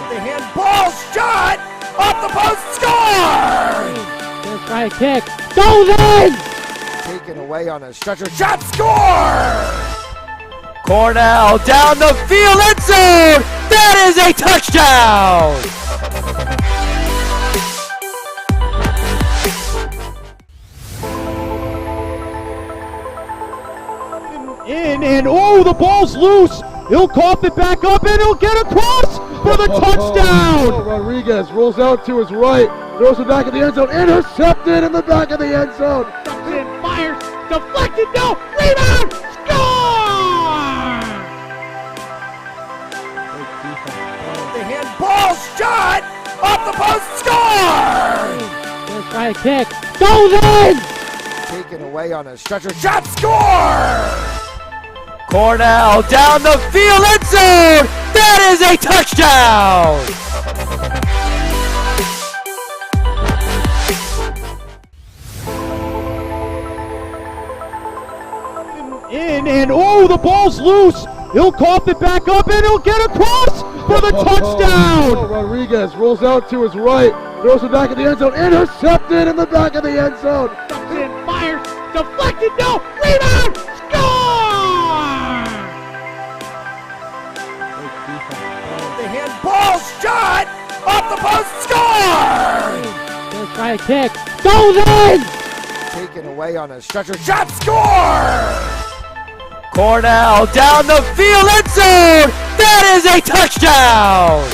The handball shot off the post, score! Gonna try a kick. Goes in! Taken away on a stretcher, shot, score! Cornell down the field, end zone! That is a touchdown! In and oh, the ball's loose. He'll cough it back up and he'll get across for the touchdown. Oh, Rodriguez rolls out to his right, throws it back in the end zone, intercepted in the back of the end zone. And fires, deflected, no, rebound, score! The handball shot off the post, score! Gonna try a kick. Goes in! Taken away on a stretcher, shot, score! Cornell down the field, end zone! That is a touchdown! In and oh, the ball's loose. He'll cough it back up and he'll get across for the touchdown. Oh, Rodriguez rolls out to his right, throws it back in the end zone, intercepted in the back of the end zone. And fires, deflected, no, rebound, score! The handball shot off the post, score! Gonna try a kick. Goes in! Taken away on a stretcher, shot, score! Cornell down the field, end zone! That is a touchdown!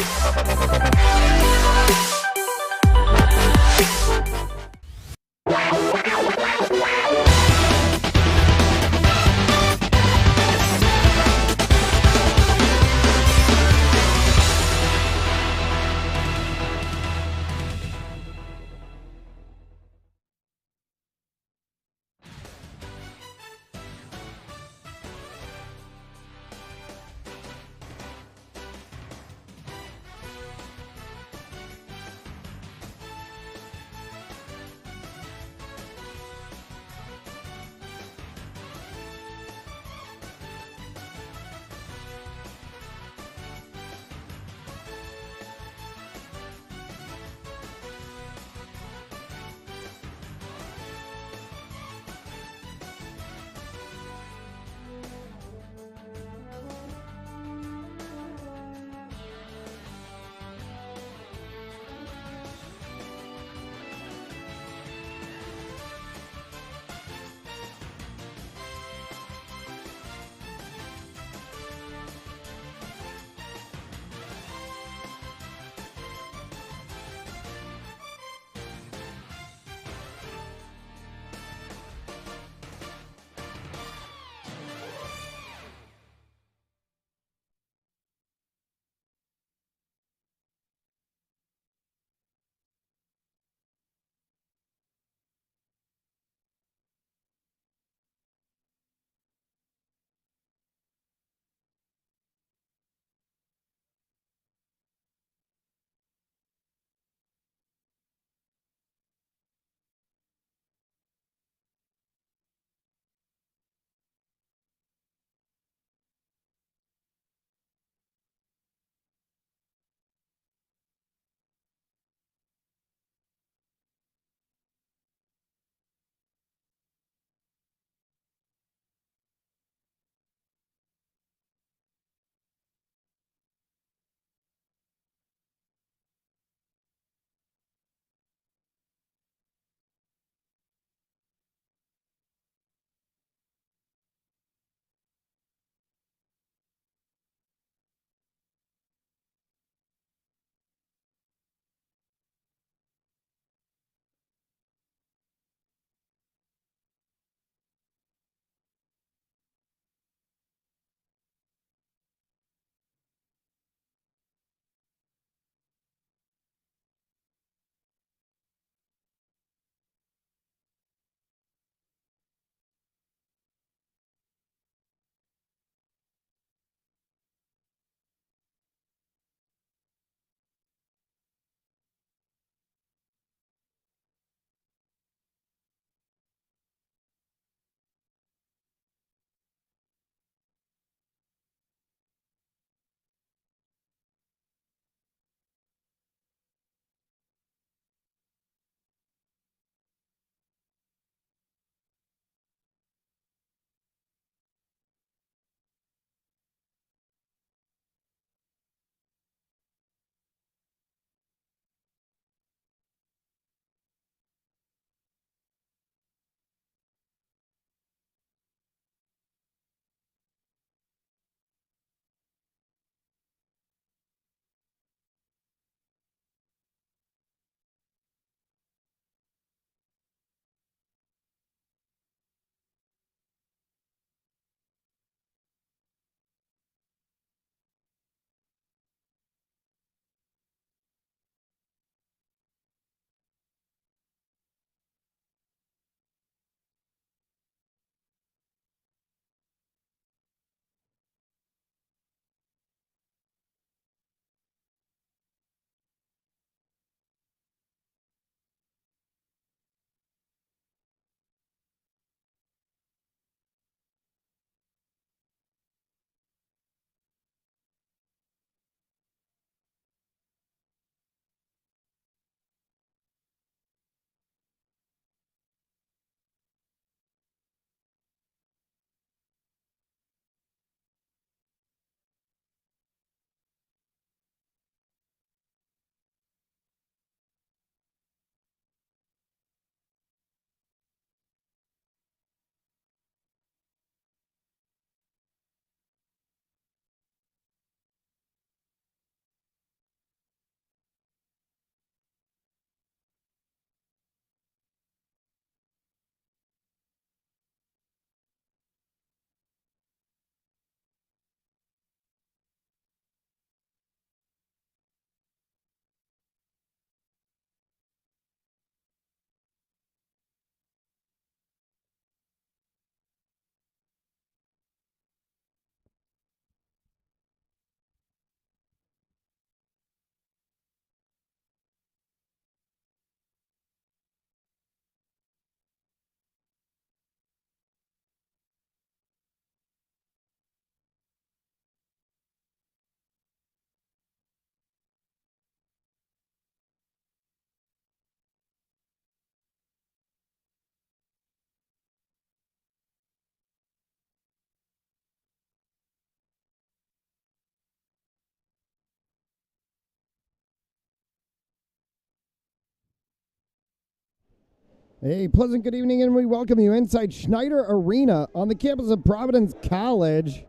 A pleasant good evening, and we welcome you inside Schneider Arena on the campus of Providence College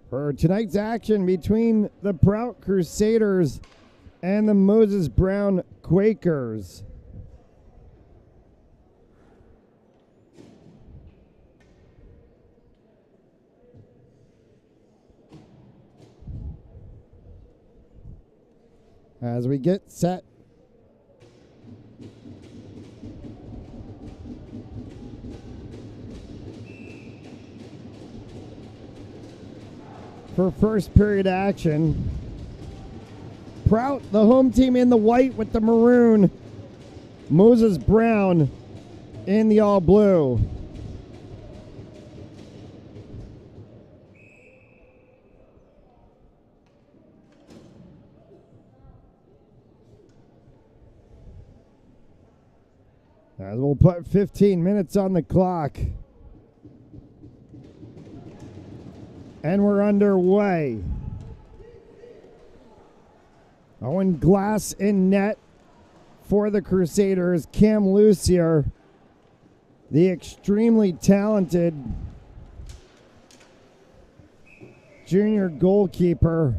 for tonight's action between the Prout Crusaders and the Moses Brown Quakers. As we get set for first period action. Prout, the home team, in the white with the maroon. Moses Brown in the all blue. As we'll put 15 minutes on the clock. And we're underway. Owen Glass in net for the Crusaders. Cam Lucier, the extremely talented junior goalkeeper,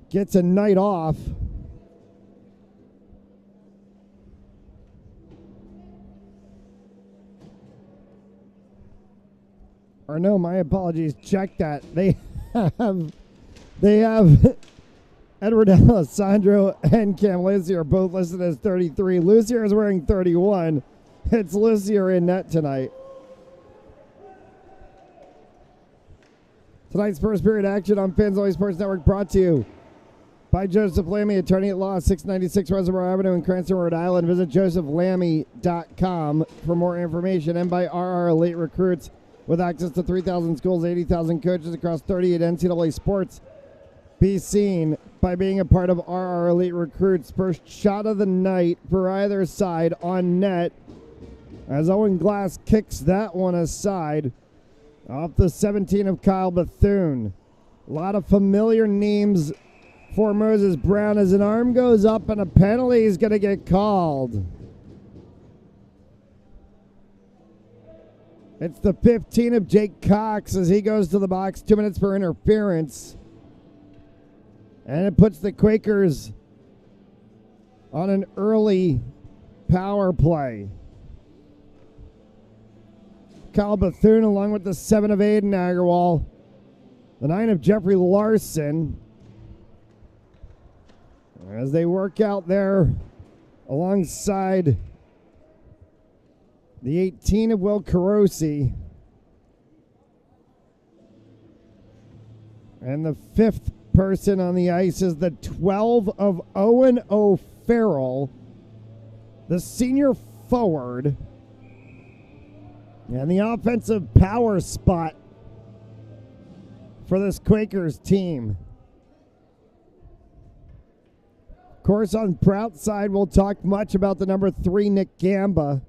gets a night off. Or no, my apologies. Check that. They have Edward Alessandro and Cam Lucier both listed as 33. Lucier is wearing 31. It's Lucier in net tonight. Tonight's first period action on Fans Only Sports Network brought to you by Joseph Lammy, attorney at law, 696 Reservoir Avenue in Cranston, Rhode Island. Visit josephlammy.com for more information. And by RR Elite Recruits, with access to 3,000 schools, 80,000 coaches across 38 NCAA sports. Be seen by being a part of RR Elite Recruits. First shot of the night for either side on net as Owen Glass kicks that one aside off the 17 of Kyle Bethune. A lot of familiar names for Moses Brown as an arm goes up and a penalty is going to get called. It's the 15 of Jake Cox as he goes to the box. 2 minutes for interference. And it puts the Quakers on an early power play. Kyle Bethune along with the 7 of Aiden Agarwal. The 9 of Jeffrey Larson. As they work out there alongside the 18 of Will Carosi. And the 5th person on the ice is the 12 of Owen O'Farrell, the senior forward. And the offensive power spot for this Quakers team. Of course, on Prout's side, we'll talk much about the number 3, Nick Gamba.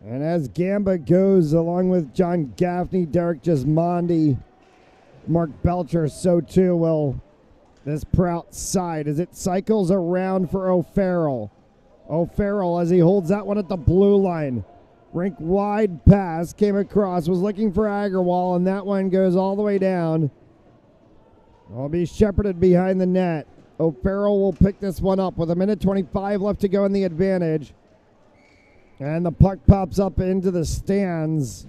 And as Gamba goes, along with John Gaffney, Derek Gismondi, Mark Belcher, so too will this Prout side as it cycles around for O'Farrell. O'Farrell, as he holds that one at the blue line. Rink wide pass, came across, was looking for Agarwal, and that one goes all the way down. Will be shepherded behind the net. O'Farrell will pick this one up with 1:25 left to go in the advantage. And the puck pops up into the stands.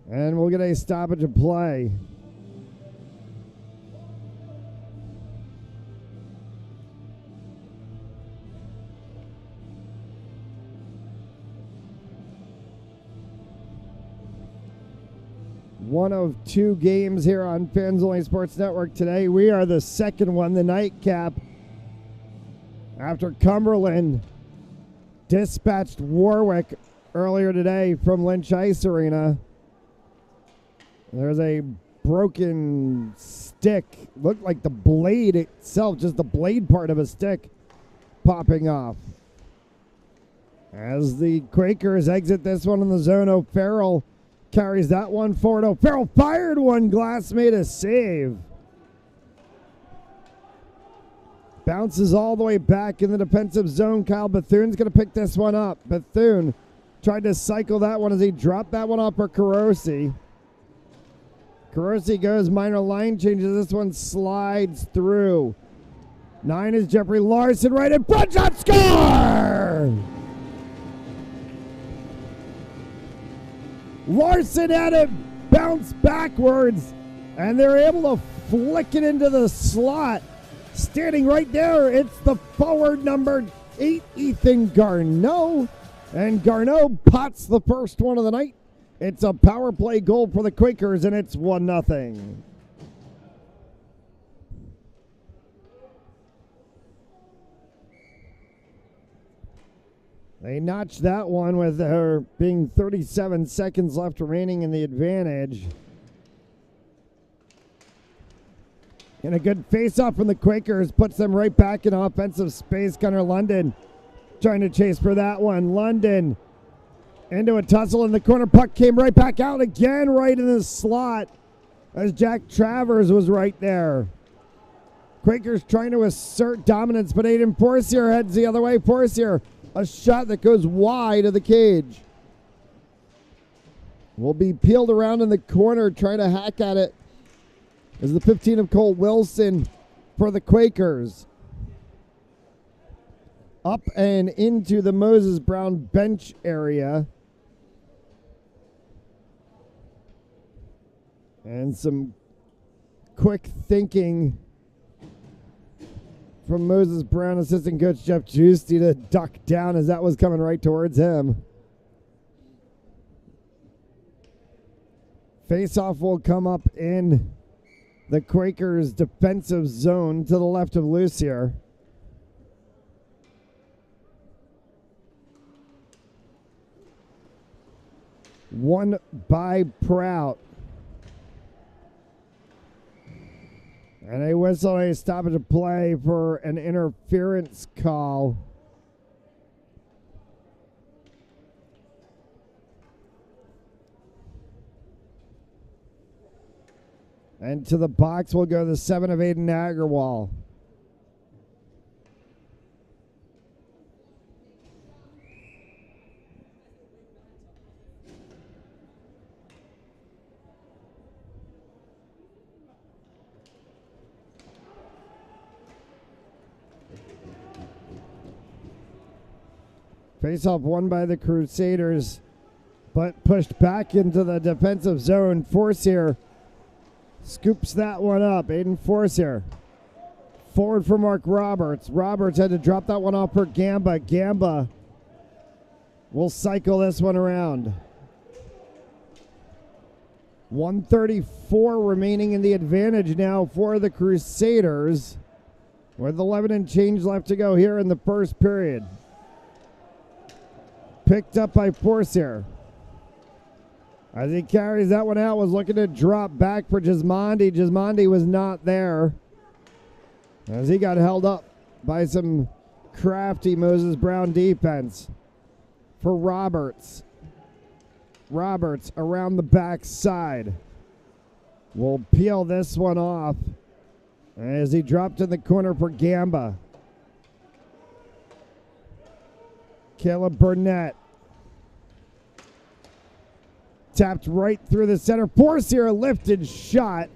And we'll get a stoppage of play. One of 2 games here on Fans Only Sports Network today. We are the second one, the nightcap. After Cumberland dispatched Warwick earlier today from Lynch Ice Arena. There's a broken stick. Looked like the blade itself, just the blade part of a stick popping off. As the Quakers exit this one in the zone, O'Farrell carries that one forward. O'Farrell fired one. Glass made a save. Bounces all the way back in the defensive zone. Kyle Bethune's going to pick this one up. Bethune tried to cycle that one as he dropped that one off for Carosi. Carosi goes minor line changes. This one slides through. 9 is Jeffrey Larson right in front. Shot score! Larson had it bounce backwards, and they're able to flick it into the slot. Standing right there, it's the forward number 8, Ethan Garneau. And Garneau pots the first one of the night. It's a power play goal for the Quakers, and it's 1-0. They notched that one with there being 37 seconds left remaining in the advantage. And a good face-off from the Quakers puts them right back in offensive space. Gunnar London trying to chase for that one. London into a tussle in the corner. Puck came right back out again, right in the slot as Jack Travers was right there. Quakers trying to assert dominance, but Aiden Forcier heads the other way. Forcier, a shot that goes wide of the cage. Will be peeled around in the corner, trying to hack at it. Is the 15 of Cole Wilson for the Quakers. Up and into the Moses Brown bench area. And some quick thinking from Moses Brown assistant coach Jeff Giusti to duck down as that was coming right towards him. Face-off will come up in the Quakers' defensive zone to the left of Lucier. One by Prout. And a whistle, a stoppage of play for an interference call. And to the box will go the 7 of Aiden Agarwal. Face-off won by the Crusaders, but pushed back into the defensive zone. Forcier scoops that one up. Aiden Forcier. Forward for Mark Roberts. Roberts had to drop that one off for Gamba. Gamba will cycle this one around. 1:34 remaining in the advantage now for the Crusaders, with 11 and change left to go here in the first period. Picked up by Forcier. As he carries that one out, was looking to drop back for Gismondi. Gismondi was not there, as he got held up by some crafty Moses Brown defense. For Roberts. Roberts around the back side. Will peel this one off as he dropped in the corner for Gamba. Caleb Burnett. Tapped right through the center. Forcier, a lifted shot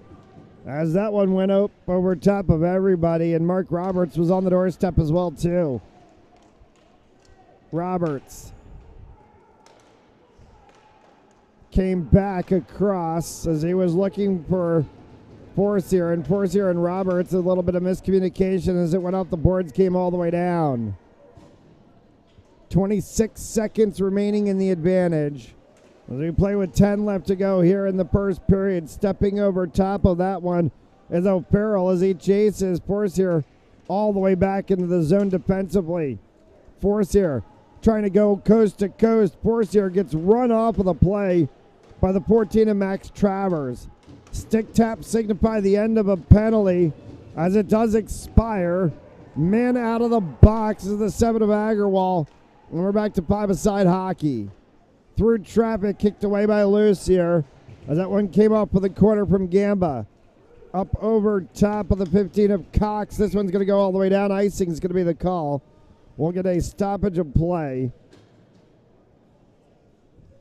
as that one went up over top of everybody, and Mark Roberts was on the doorstep as well too. Roberts came back across as he was looking for Forcier, and Forcier and Roberts, a little bit of miscommunication as it went off the boards, came all the way down. 26 seconds remaining in the advantage. As we play with 10 left to go here in the first period, stepping over top of that one is O'Farrell as he chases Forcier all the way back into the zone defensively. Forcier trying to go coast to coast. Forcier gets run off of the play by the 14 of Max Travers. Stick tap signify the end of a penalty as it does expire. Man out of the box is the 7 of Agarwal. And we're back to 5-a-side hockey. Through traffic, kicked away by Lucier as that one came off with a corner from Gamba. Up over top of the 15 of Cox. This one's going to go all the way down. Icing is going to be the call. We'll get a stoppage of play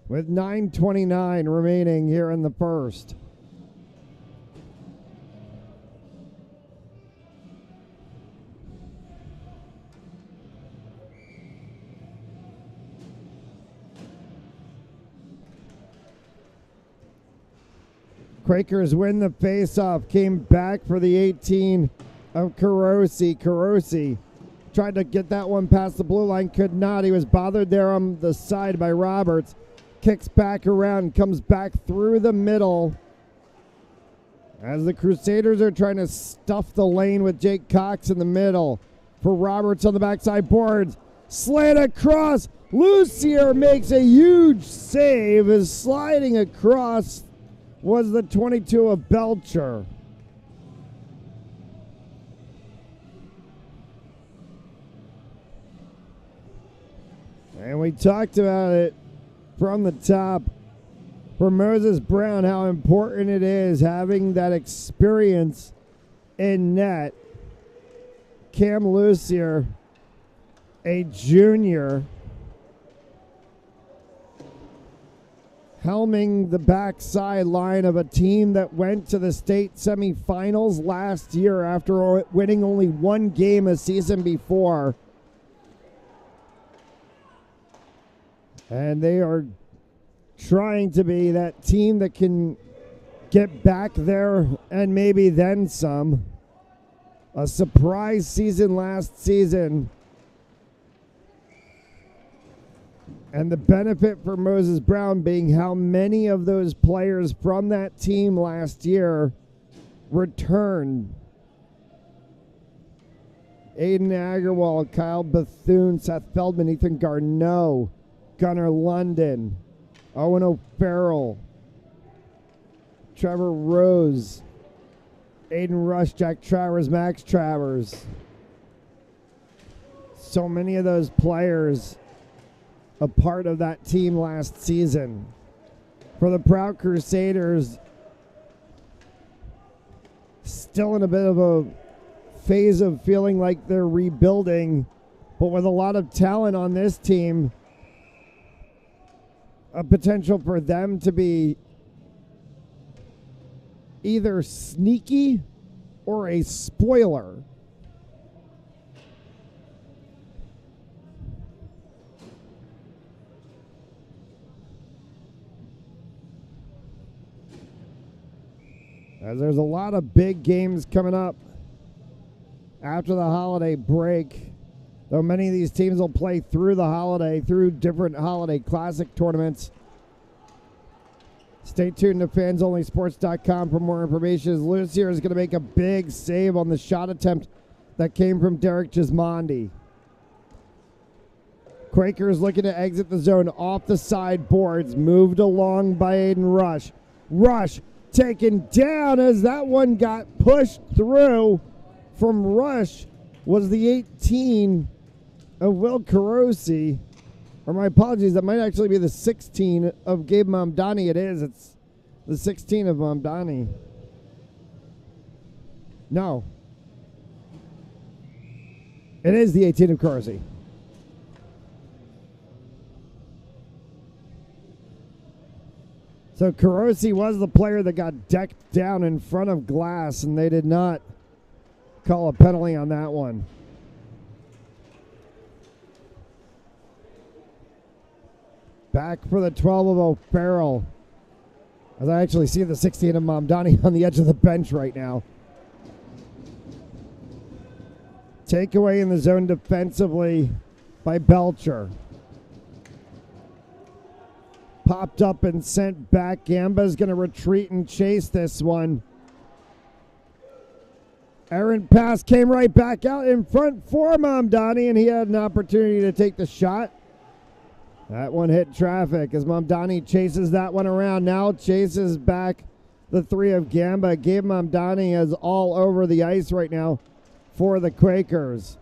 with 9:29 remaining here in the first. Quakers win the faceoff. Came back for the 18 of Carosi. Carosi tried to get that one past the blue line. Could not. He was bothered there on the side by Roberts. Kicks back around. Comes back through the middle. As the Crusaders are trying to stuff the lane with Jake Cox in the middle. For Roberts on the backside boards. Slant across. Lucier makes a huge save. Is sliding across was the 22 of Belcher. And we talked about it from the top for Moses Brown, how important it is having that experience in net. Cam Lucier, a junior, helming the backside line of a team that went to the state semifinals last year after winning only one game a season before. And they are trying to be that team that can get back there and maybe then some. A surprise season last season. And the benefit for Moses Brown being how many of those players from that team last year returned. Aiden Agarwal, Kyle Bethune, Seth Feldman, Ethan Garneau, Gunnar London, Owen O'Farrell, Trevor Rose, Aiden Rush, Jack Travers, Max Travers. So many of those players a part of that team last season. For the Prout Crusaders, still in a bit of a phase of feeling like they're rebuilding, but with a lot of talent on this team, a potential for them to be either sneaky or a spoiler. As there's a lot of big games coming up after the holiday break. Though many of these teams will play through the holiday, through different holiday classic tournaments. Stay tuned to fansonlysports.com for more information. As Lucier is going to make a big save on the shot attempt that came from Derek Gismondi. Quakers looking to exit the zone off the side boards. Moved along by Aiden Rush. Rush taken down as that one got pushed through from Rush was the 18 of Will Carosi. Or my apologies, that might actually be the 16 of Gabe Mamdani. It is. It's the 16 of Mamdani. No. It is the 18 of Carosi. So Carosi was the player that got decked down in front of glass, and they did not call a penalty on that one. Back for the 12 of O'Farrell. As I actually see the 16 of Mamdani on the edge of the bench right now. Takeaway in the zone defensively by Belcher. Popped up and sent back. Gamba's going to retreat and chase this one. Errant pass came right back out in front for Mamdani, and he had an opportunity to take the shot. That one hit traffic as Mamdani chases that one around. Now chases back the 3 of Gamba. Gabe Mamdani is all over the ice right now for the Quakers.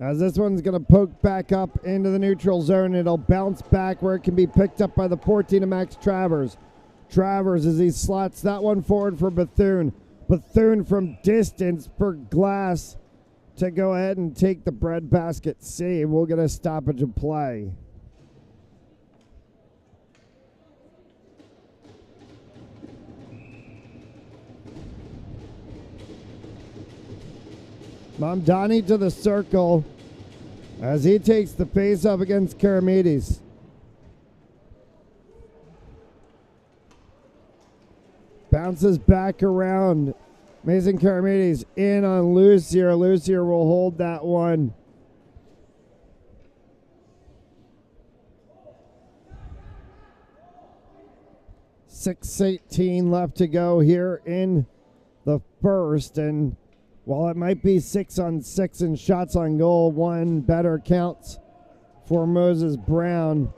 As this one's going to poke back up into the neutral zone, it'll bounce back where it can be picked up by the 14 of Max Travers. Travers as he slots that one forward for Bethune. Bethune from distance for Glass to go ahead and take the breadbasket save. We'll get a stoppage of play. Mamdani to the circle as he takes the face off against Karamides. Bounces back around. Mason Karamides in on Lucier. Lucier will hold that one. .6:18 left to go here in the first, and while it might be 6-on-6 in shots on goal, one better counts for Moses Brown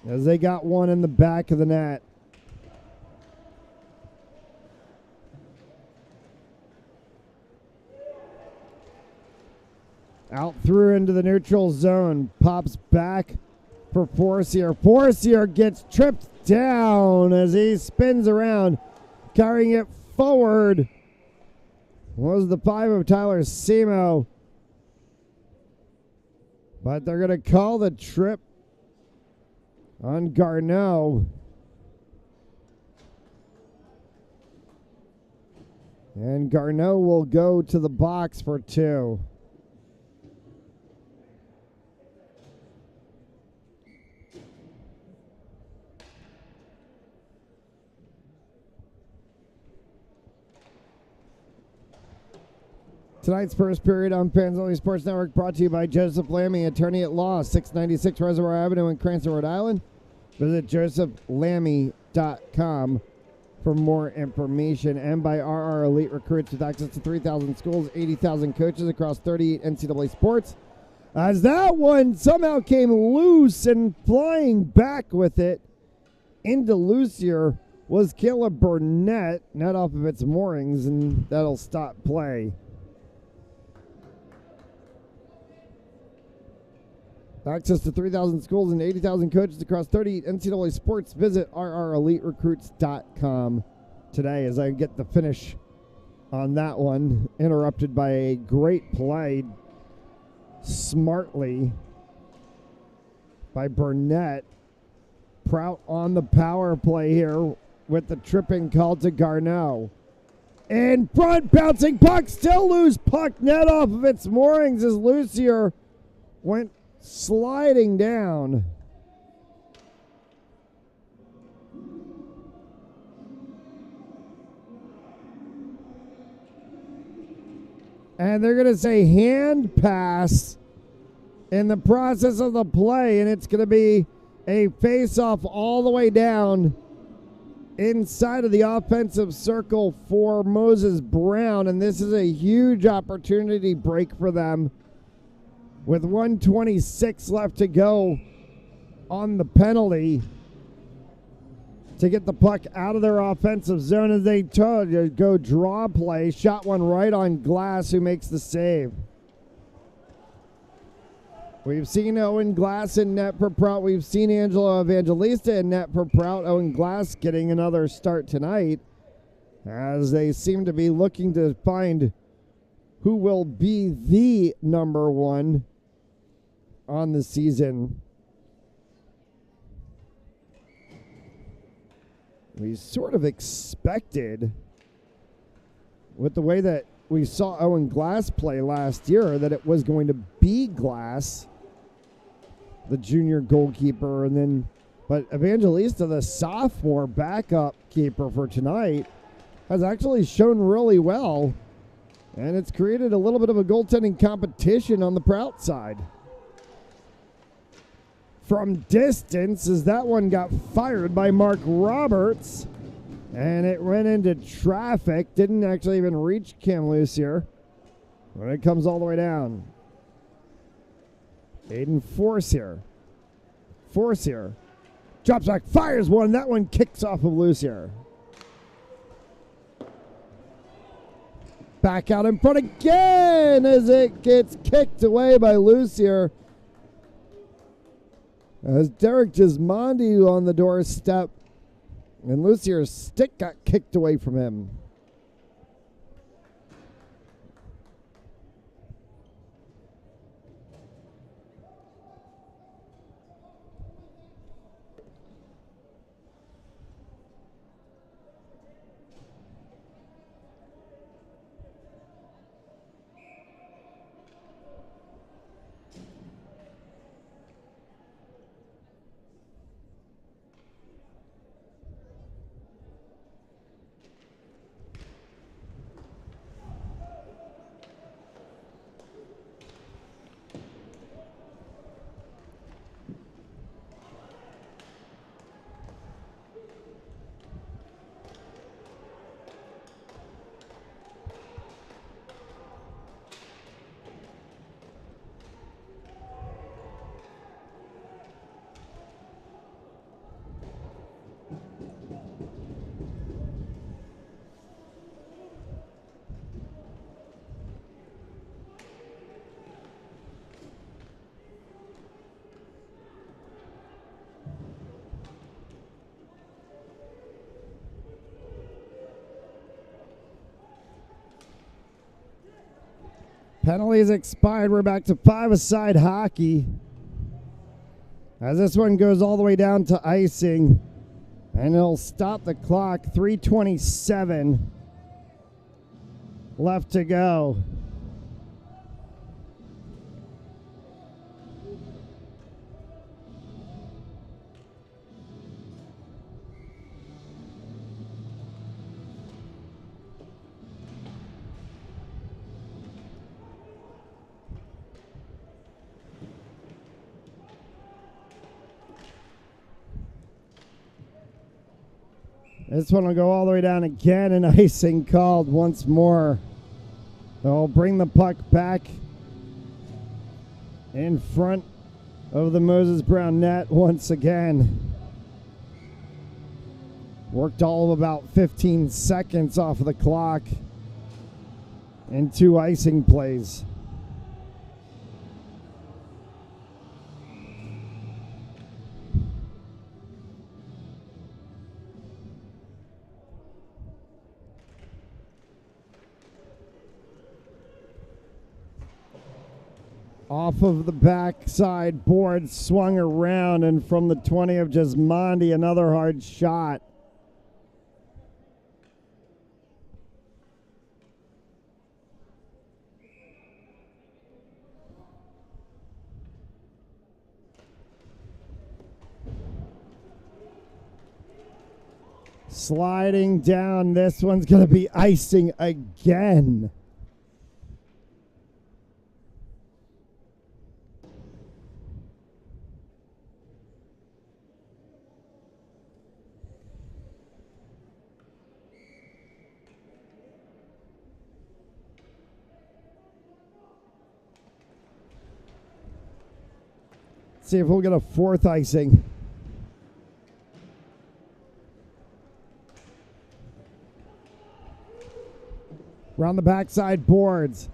as they got one in the back of the net. Out through into the neutral zone. Pops back for Forcier. Forcier gets tripped down as he spins around, carrying it forward. Was the 5 of Tyler Semo. But they're going to call the trip on Garneau. And Garneau will go to the box for 2. Tonight's first period on Fans Only Sports Network brought to you by Joseph Lammy, attorney at law, 696 Reservoir Avenue in Cranston, Rhode Island. Visit josephlammy.com for more information. And by RR Elite Recruits with access to 3,000 schools, 80,000 coaches across 38 NCAA sports. As that one somehow came loose and flying back with it into Lucier was Caleb Burnett, net off of its moorings, and that'll stop play. Access to 3,000 schools and 80,000 coaches across 38 NCAA sports. Visit rreliterecruits.com today as I get the finish on that one. Interrupted by a great play smartly by Burnett. Prout on the power play here with the tripping call to Garneau. In front, bouncing puck, still loose puck, net off of its moorings as Lucier went sliding down. And they're going to say hand pass in the process of the play, and it's going to be a face-off all the way down inside of the offensive circle for Moses Brown, and this is a huge opportunity break for them. With 1:26 left to go on the penalty to get the puck out of their offensive zone as they go draw play. Shot one right on Glass, who makes the save. We've seen Owen Glass in net for Prout. We've seen Angelo Evangelista in net for Prout. Owen Glass getting another start tonight as they seem to be looking to find who will be the number one on the season. We sort of expected, with the way that we saw Owen Glass play last year, that it was going to be Glass, the junior goalkeeper, but Evangelista, the sophomore backup keeper for tonight, has actually shown really well, and it's created a little bit of a goaltending competition on the Prout side. From distance, as that one got fired by Mark Roberts, and it went into traffic, didn't actually even reach Cam Lucier when it comes all the way down. Aiden Forcier drops back, fires one, that one kicks off of Lucier. Back out in front again as it gets kicked away by Lucier. As Derek Gismondi on the doorstep, and Lucier's stick got kicked away from him. Penalties expired. We're back to 5-a-side hockey. As this one goes all the way down to icing. And it'll stop the clock. 3:27 left to go. This one will go all the way down again, and icing called once more. They'll bring the puck back in front of the Moses Brown net once again. Worked all of about 15 seconds off of the clock in 2 icing plays. Off of the backside board, swung around, and from the 20 of Gismondi, another hard shot. Sliding down, this one's going to be icing again. See if we'll get a 4th icing. Around the backside boards.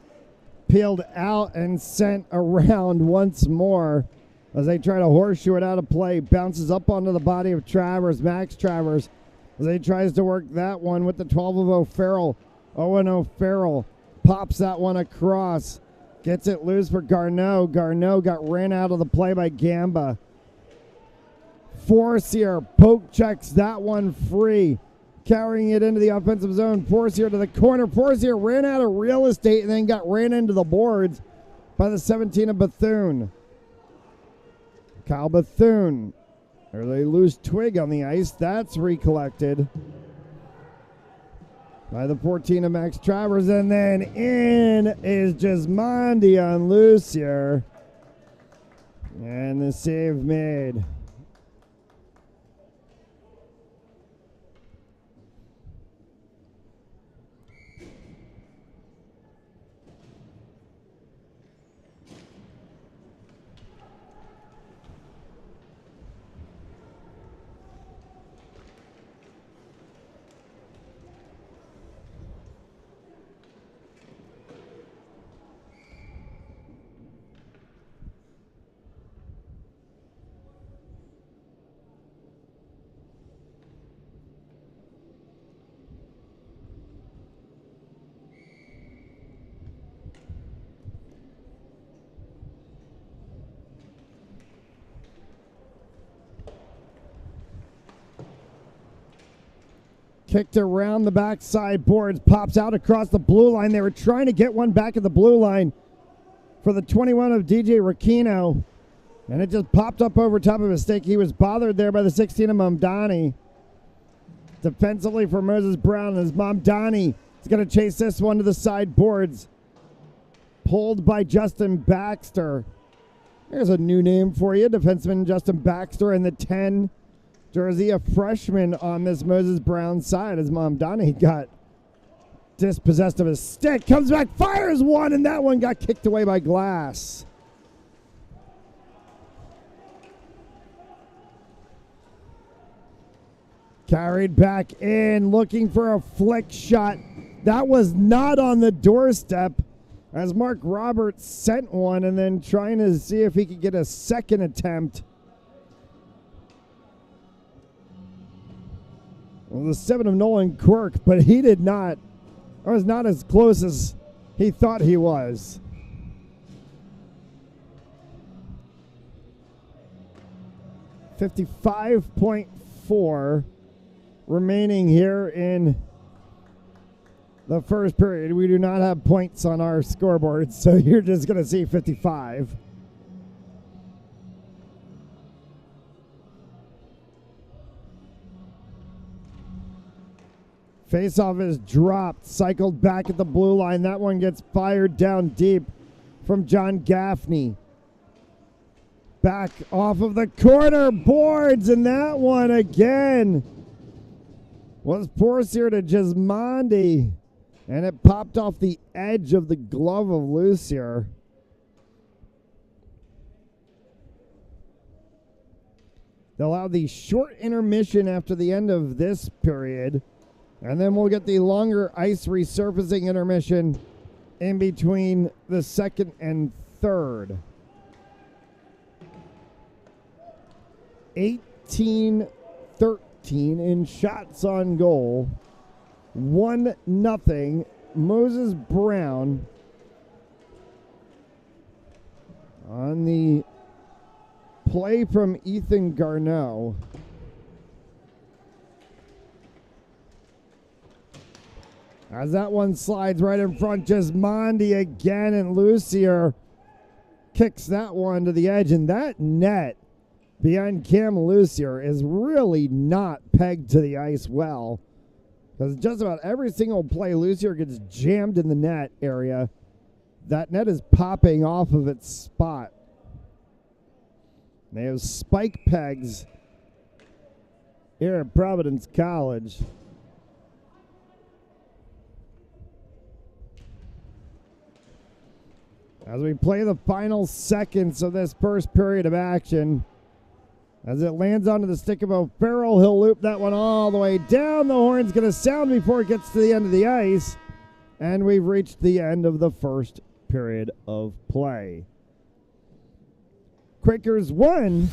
Peeled out and sent around once more as they try to horseshoe it out of play. Bounces up onto the body of Travers, Max Travers, as he tries to work that one with the 12 of O'Farrell. Owen O'Farrell pops that one across. Gets it loose for Garneau. Garneau got ran out of the play by Gamba. Forcier poke checks that one free. Carrying it into the offensive zone. Forcier to the corner. Forcier ran out of real estate and then got ran into the boards by the 17 of Bethune. Kyle Bethune. Or they lose Twig on the ice. That's recollected by the 14 of Max Travers, and then in is Gismondi on Lucier. And the save made. Kicked around the backside boards, pops out across the blue line. They were trying to get one back at the blue line for the 21 of DJ Racchino, and it just popped up over top of his stick. He was bothered there by the 16 of Mamdani. Defensively for Moses Brown as Mamdani is going to chase this one to the side boards. Pulled by Justin Baxter. There's a new name for you, defenseman Justin Baxter in the 10 jersey, a freshman on this Moses Brown side as Mamdani got dispossessed of his stick. Comes back, fires one, and that one got kicked away by Glass. Carried back in, looking for a flick shot. That was not on the doorstep as Mark Roberts sent one and then trying to see if he could get a second attempt. Well, the 7 of Nolan Quirk, but he did not, or was not as close as he thought he was. 55.4 remaining here in the first period. We do not have points on our scoreboard, so you're just going to see 55. Faceoff is dropped, cycled back at the blue line. That one gets fired down deep from John Gaffney. Back off of the corner boards, and that one again was Porcier to Gismondi, and it popped off the edge of the glove of Lucier. They'll have the short intermission after the end of this period, and then we'll get the longer ice resurfacing intermission in between the second and third. 18-13 in shots on goal. 1-0. Moses Brown on the play from Ethan Garneau. As that one slides right in front, Gismondi again, and Lucier kicks that one to the edge. And that net behind Cam Lucier is really not pegged to the ice well, because just about every single play Lucier gets jammed in the net area. That net is popping off of its spot. They have spike pegs here at Providence College. As we play the final seconds of this first period of action, as it lands onto the stick of O'Farrell, he'll loop that one all the way down. The horn's going to sound before it gets to the end of the ice. And we've reached the end of the first period of play. Quakers 1.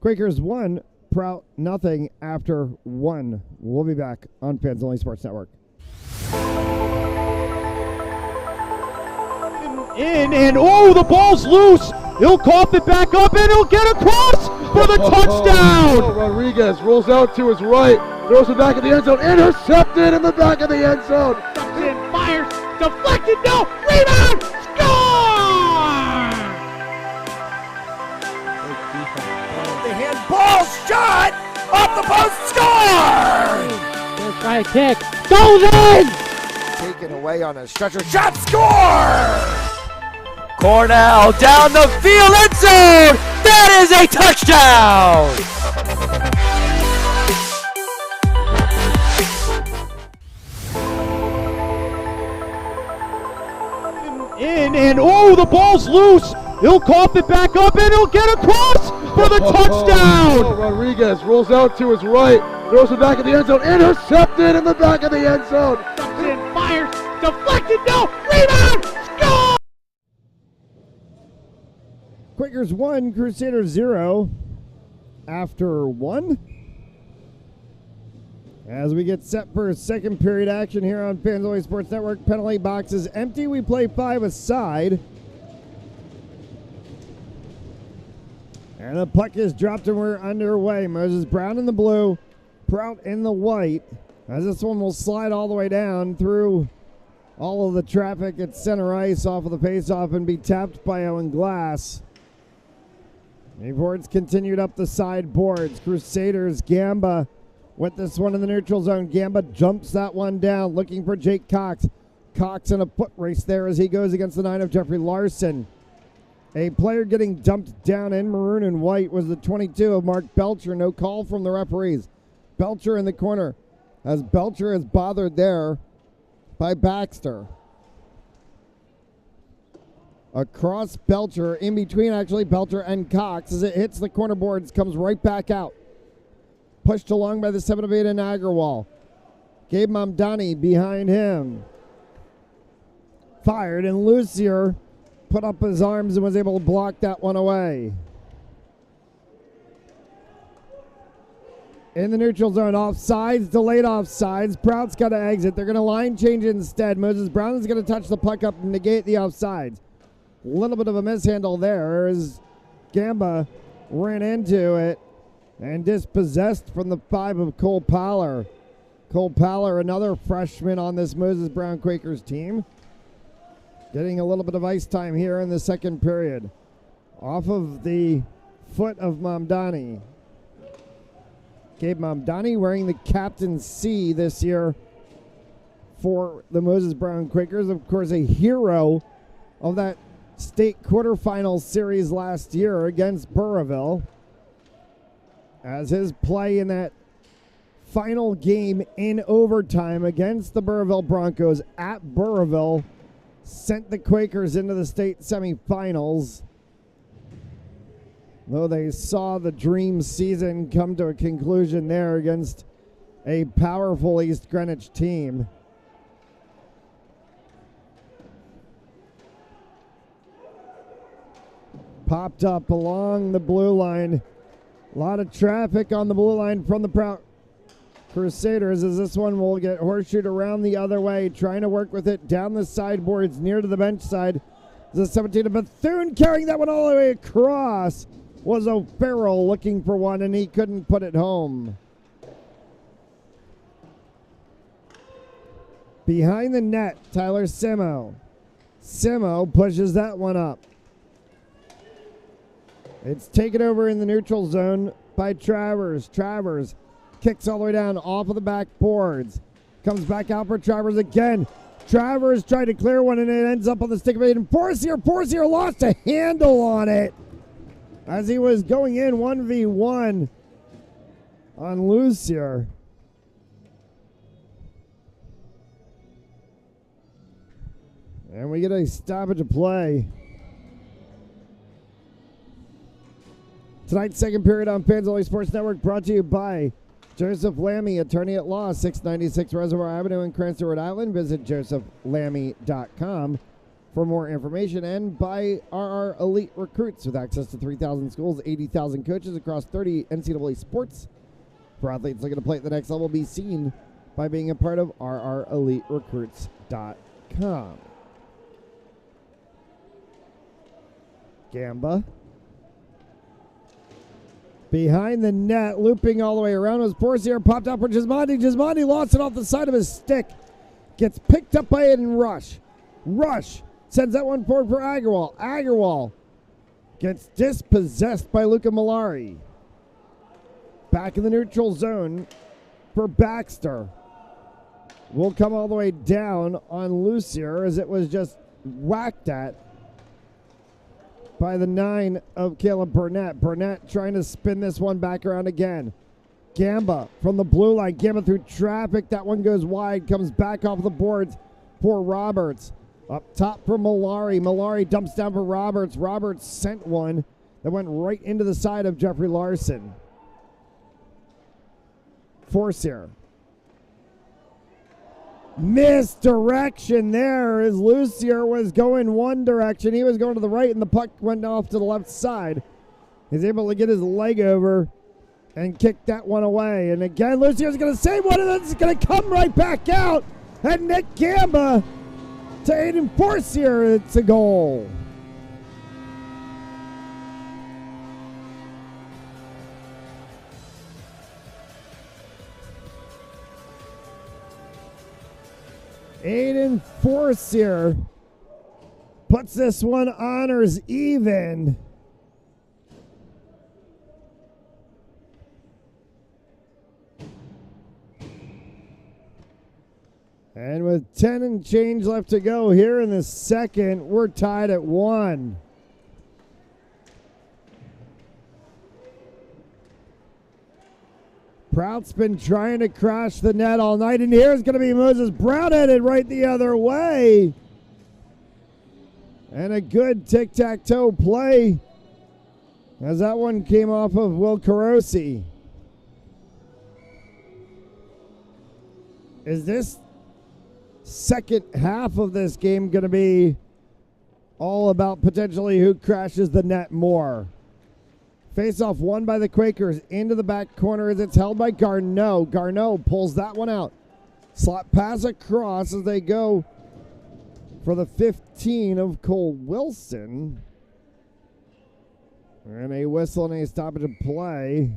Quakers 1, Prout nothing after 1. We'll be back on Fans Only Sports Network. The ball's loose. He'll cough it back up, and he'll get across for the touchdown. Rodriguez rolls out to his right, throws it back in the end zone, intercepted in the back of the end zone. Ducks in, fires, deflected, no, rebound, score! The handball shot off the post, score! Let's try a kick. Goes in! Taken away on a stretcher shot, score! Cornell down the field, end zone! That is a touchdown! The ball's loose. He'll cough it back up, and he'll get across for the touchdown. Rodriguez rolls out to his right, throws it back in the end zone, intercepted in the back of the end zone. Ducks in, fires, deflected, no, rebound, score! Quakers 1, Crusaders 0 after 1. As we get set for second period action here on Fans Only Sports Network, penalty box is empty. We play 5 aside. And the puck is dropped and we're underway. Moses Brown in the blue, Prout in the white. As this one will slide all the way down through all of the traffic at center ice off of the faceoff and be tapped by Owen Glass. Before it's continued up the side boards, Crusaders Gamba with this one in the neutral zone. Gamba jumps that one down, looking for Jake Cox. Cox in a foot race there as he goes against the 9 of Jeffrey Larson. A player getting dumped down in maroon and white was the 22 of Mark Belcher. No call from the referees. Belcher in the corner, as Belcher is bothered there by Baxter. Across Belcher, in between actually Belcher and Cox, as it hits the corner boards, comes right back out. Pushed along by the 7 of 8 in Agarwal. Gabe Mamdani behind him. Fired, and Lucier put up his arms and was able to block that one away. In the neutral zone, offsides, delayed offsides. Prout's got to exit. They're going to line change instead. Moses Brown is going to touch the puck up and negate the offsides. A little bit of a mishandle there as Gamba ran into it and dispossessed from the 5 of Cole Power. Cole Power, another freshman on this Moses Brown Quakers team, getting a little bit of ice time here in the second period. Off of the foot of Mamdani. Gabe Mamdani wearing the captain C this year for the Moses Brown Quakers. Of course, a hero of that state quarterfinal series last year against Burrillville, as his play in that final game in overtime against the Burrillville Broncos at Burrillville sent the Quakers into the state semifinals. Though they saw the dream season come to a conclusion there against a powerful East Greenwich team. Popped up along the blue line. A lot of traffic on the blue line from the Prout Crusaders, as this one will get horseshoed around the other way, trying to work with it down the sideboards near to the bench side. The 17 of Bethune carrying that one all the way across was O'Farrell looking for one, and he couldn't put it home. Behind the net, Tyler Simo. Simo pushes that one up. It's taken over in the neutral zone by Travers. Travers kicks all the way down off of the backboards. Comes back out for Travers again. Travers tried to clear one, and it ends up on the stick of it. And Forcier lost a handle on it as he was going in 1v1 on Lucier. And we get a stoppage of play. Tonight's second period on Fans Only Sports Network brought to you by Joseph Lammy, attorney at law, 696 Reservoir Avenue in Cranston, Rhode Island. Visit josephlammy.com for more information, and by RR Elite Recruits with access to 3,000 schools, 80,000 coaches across 30 NCAA sports. For athletes looking to play at the next level, be seen by being a part of rreliterecruits.com. Gamba. Behind the net, looping all the way around was Forcier, popped out for Gismondi. Gismondi lost it off the side of his stick. Gets picked up by Aiden Rush. Rush sends that one forward for Agarwal. Agarwal gets dispossessed by Luca Malari. Back in the neutral zone for Baxter. Will come all the way down on Lucier as it was just whacked at by the 9 of Caleb Burnett. Burnett trying to spin this one back around again. Gamba from the blue line. Gamba through traffic. That one goes wide. Comes back off the boards for Roberts. Up top for Malari. Malari dumps down for Roberts. Roberts sent one that went right into the side of Jeffrey Larson. Forcier. Misdirection there as Lucier was going one direction. He was going to the right, and the puck went off to the left side. He's able to get his leg over and kick that one away. And again, Lucier's going to save one, and then it's going to come right back out. And Nick Gamba to Aiden Forcier. It's a goal. Aiden Forcier puts this one honors even. And with 10 and change left to go here in the second, we're tied at 1. Prout's been trying to crash the net all night, and here's going to be Moses Brown headed right the other way. And a good tic-tac-toe play as that one came off of Will Carosi. Is this second half of this game going to be all about potentially who crashes the net more? Face-off won by the Quakers into the back corner as it's held by Garneau. Garneau pulls that one out. Slot pass across as they go for the 15 of Cole Wilson. And a whistle and a stoppage of play.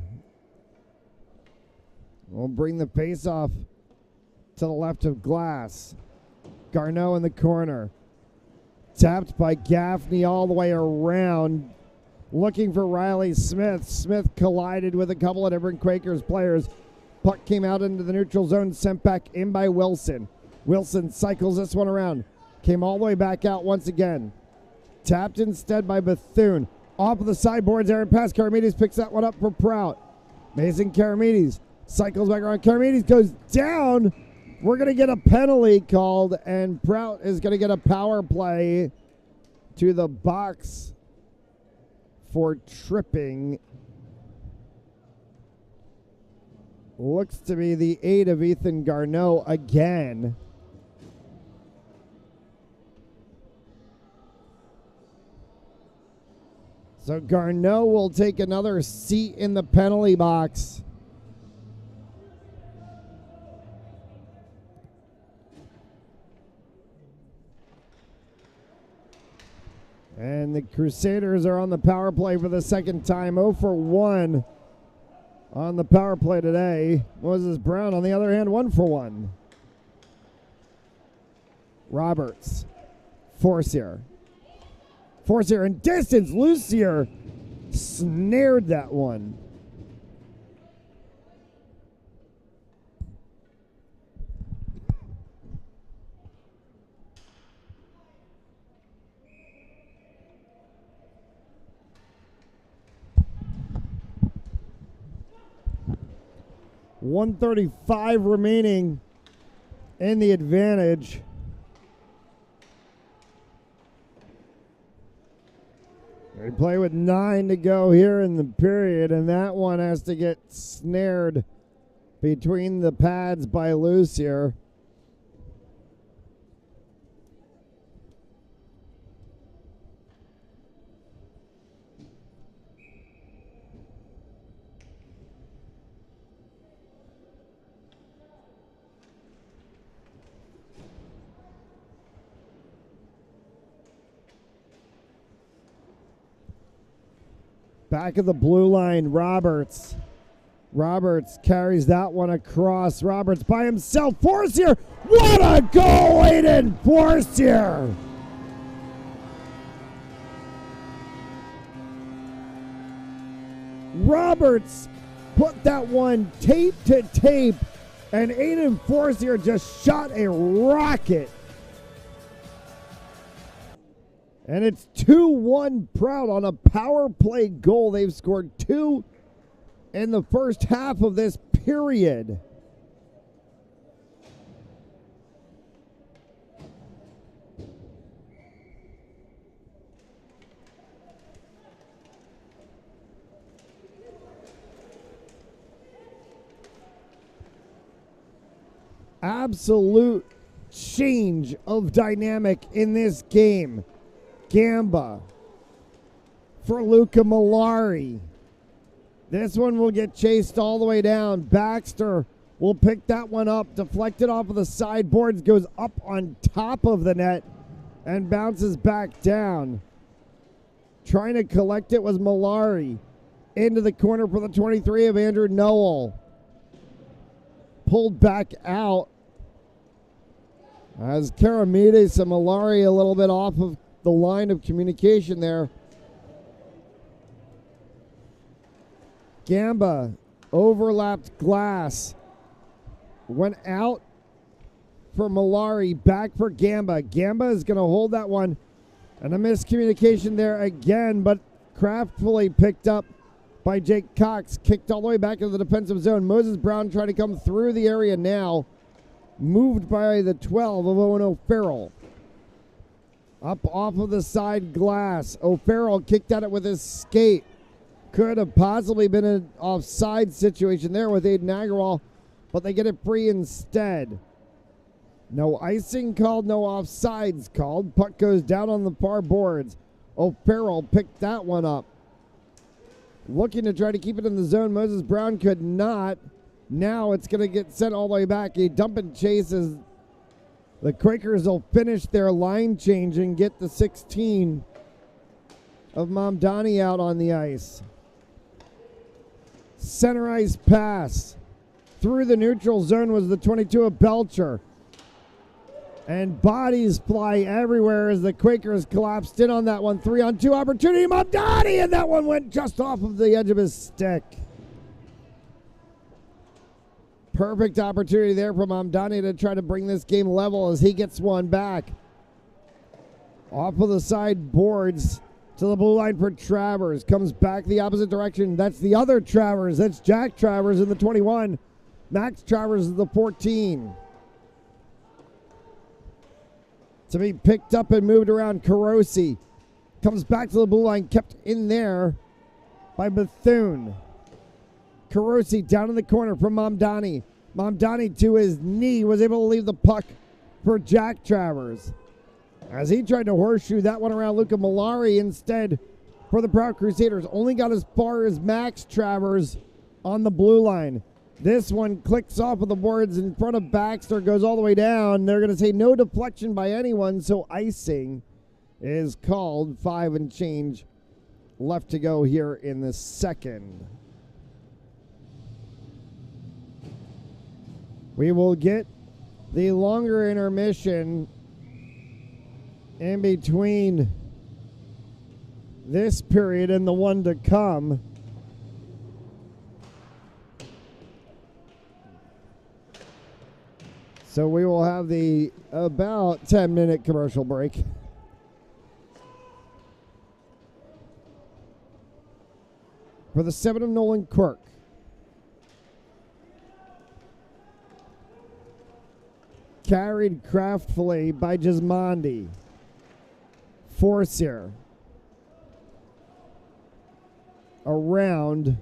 We'll bring the face-off to the left of Glass. Garneau in the corner. Tapped by Gaffney all the way around. Looking for Riley Smith. Smith collided with a couple of different Quakers players. Puck came out into the neutral zone, sent back in by Wilson. Wilson cycles this one around. Came all the way back out once again. Tapped instead by Bethune. Off of the sideboards, Aaron pass. Karamides picks that one up for Prout. Mason Karamides cycles back around. Karamides goes down. We're going to get a penalty called, and Prout is going to get a power play to the box for tripping. Looks to be the aid of Ethan Garneau again. So Garneau will take another seat in the penalty box. And the Crusaders are on the power play for the second time. 0 for 1 on the power play today. Moses Brown, on the other hand, 1 for 1. Roberts. Forcier. Forcier in distance. Lucier snared that one. .135 remaining in the advantage. They play with 9 to go here in the period, and that one has to get snared between the pads by Lucier. Back of the blue line, Roberts. Roberts carries that one across. Roberts by himself. Forcier! What a goal, Aiden Forcier! Roberts put that one tape to tape, and Aiden Forcier just shot a rocket. And it's 2-1 Prout on a power play goal. They've scored 2 in the first half of this period. Absolute change of dynamic in this game. Gamba for Luca Malari. This one will get chased all the way down. Baxter will pick that one up, deflected off of the sideboards, goes up on top of the net, and bounces back down. Trying to collect it was Malari. Into the corner for the 23 of Andrew Noel. Pulled back out. As Karamides and Malari a little bit off of the line of communication there. Gamba overlapped Glass. Went out for Malari, back for Gamba. Gamba is going to hold that one. And a miscommunication there again, but craftfully picked up by Jake Cox. Kicked all the way back into the defensive zone. Moses Brown trying to come through the area now. Moved by the 12 of Owen O'Farrell. Up off of the side Glass. O'Farrell kicked at it with his skate. Could have possibly been an offside situation there with Aiden Agarwal, but they get it free instead. No icing called, no offsides called. Puck goes down on the far boards. O'Farrell picked that one up. Looking to try to keep it in the zone. Moses Brown could not. Now it's going to get sent all the way back. A dump and chase as the Quakers will finish their line change and get the 16 of Mamdani out on the ice. Center ice pass through the neutral zone was the 22 of Belcher. And bodies fly everywhere as the Quakers collapsed in on that one. 3-on-2 opportunity. Mamdani, and that one went just off of the edge of his stick. Perfect opportunity there for Mamdani to try to bring this game level as he gets one back. Off of the side boards to the blue line for Travers. Comes back the opposite direction. That's the other Travers. That's Jack Travers in the 21. Max Travers is the 14. To be picked up and moved around, Carosi comes back to the blue line, kept in there by Bethune. Carosi down in the corner from Mamdani. Mamdani to his knee was able to leave the puck for Jack Travers. As he tried to horseshoe that one around Luca Malari instead for the Prout Crusaders. Only got as far as Max Travers on the blue line. This one clicks off of the boards in front of Baxter, goes all the way down. They're going to say no deflection by anyone, so icing is called. 5 and change left to go here in the second. We will get the longer intermission in between this period and the one to come. So we will have the about 10-minute commercial break. For the 7 of Nolan Quirk. Carried craftfully by Gismondi. Forcier. Around.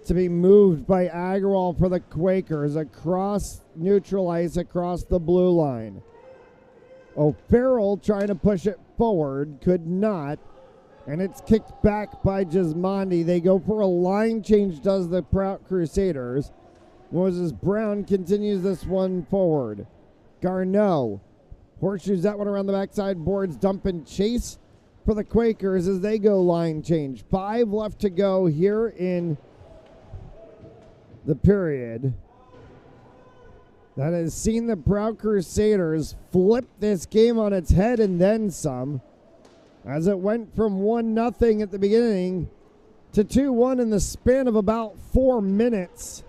To be moved by Agarwal for the Quakers across neutral ice, across the blue line. O'Farrell trying to push it forward, could not, and it's kicked back by Gismondi. They go for a line change, does the Prout Crusaders. Moses Brown continues this one forward. Garneau horseshoes that one around the backside boards, dump and chase for the Quakers as they go line change. 5 left to go here in the period that has seen the Prout Crusaders flip this game on its head and then some, as it went from 1-0 at the beginning to 2-1 in the span of about 4 minutes,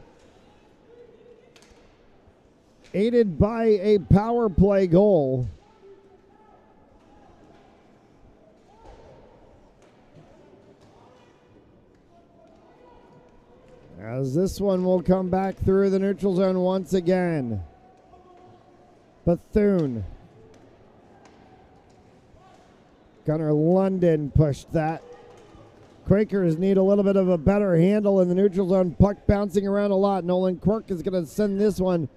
aided by a power play goal. As this one will come back through the neutral zone once again. Bethune. Gunnar London pushed that. Quakers need a little bit of a better handle in the neutral zone. Puck bouncing around a lot. Nolan Quirk is going to send this one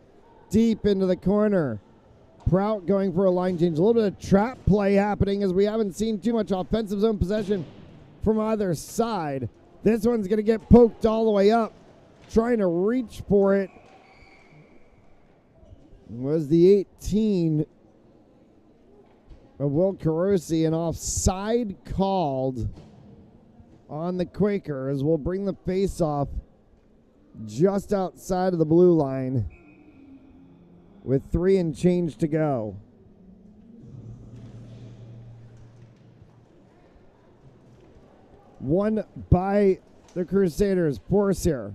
deep into the corner. Prout going for a line change. A little bit of trap play happening as we haven't seen too much offensive zone possession from either side. This one's going to get poked all the way up. Trying to reach for it was the 18 of Will Carosi. An offside called on the Quakers will bring the face-off just outside of the blue line with 3 and change to go. One by the Crusaders. Forcier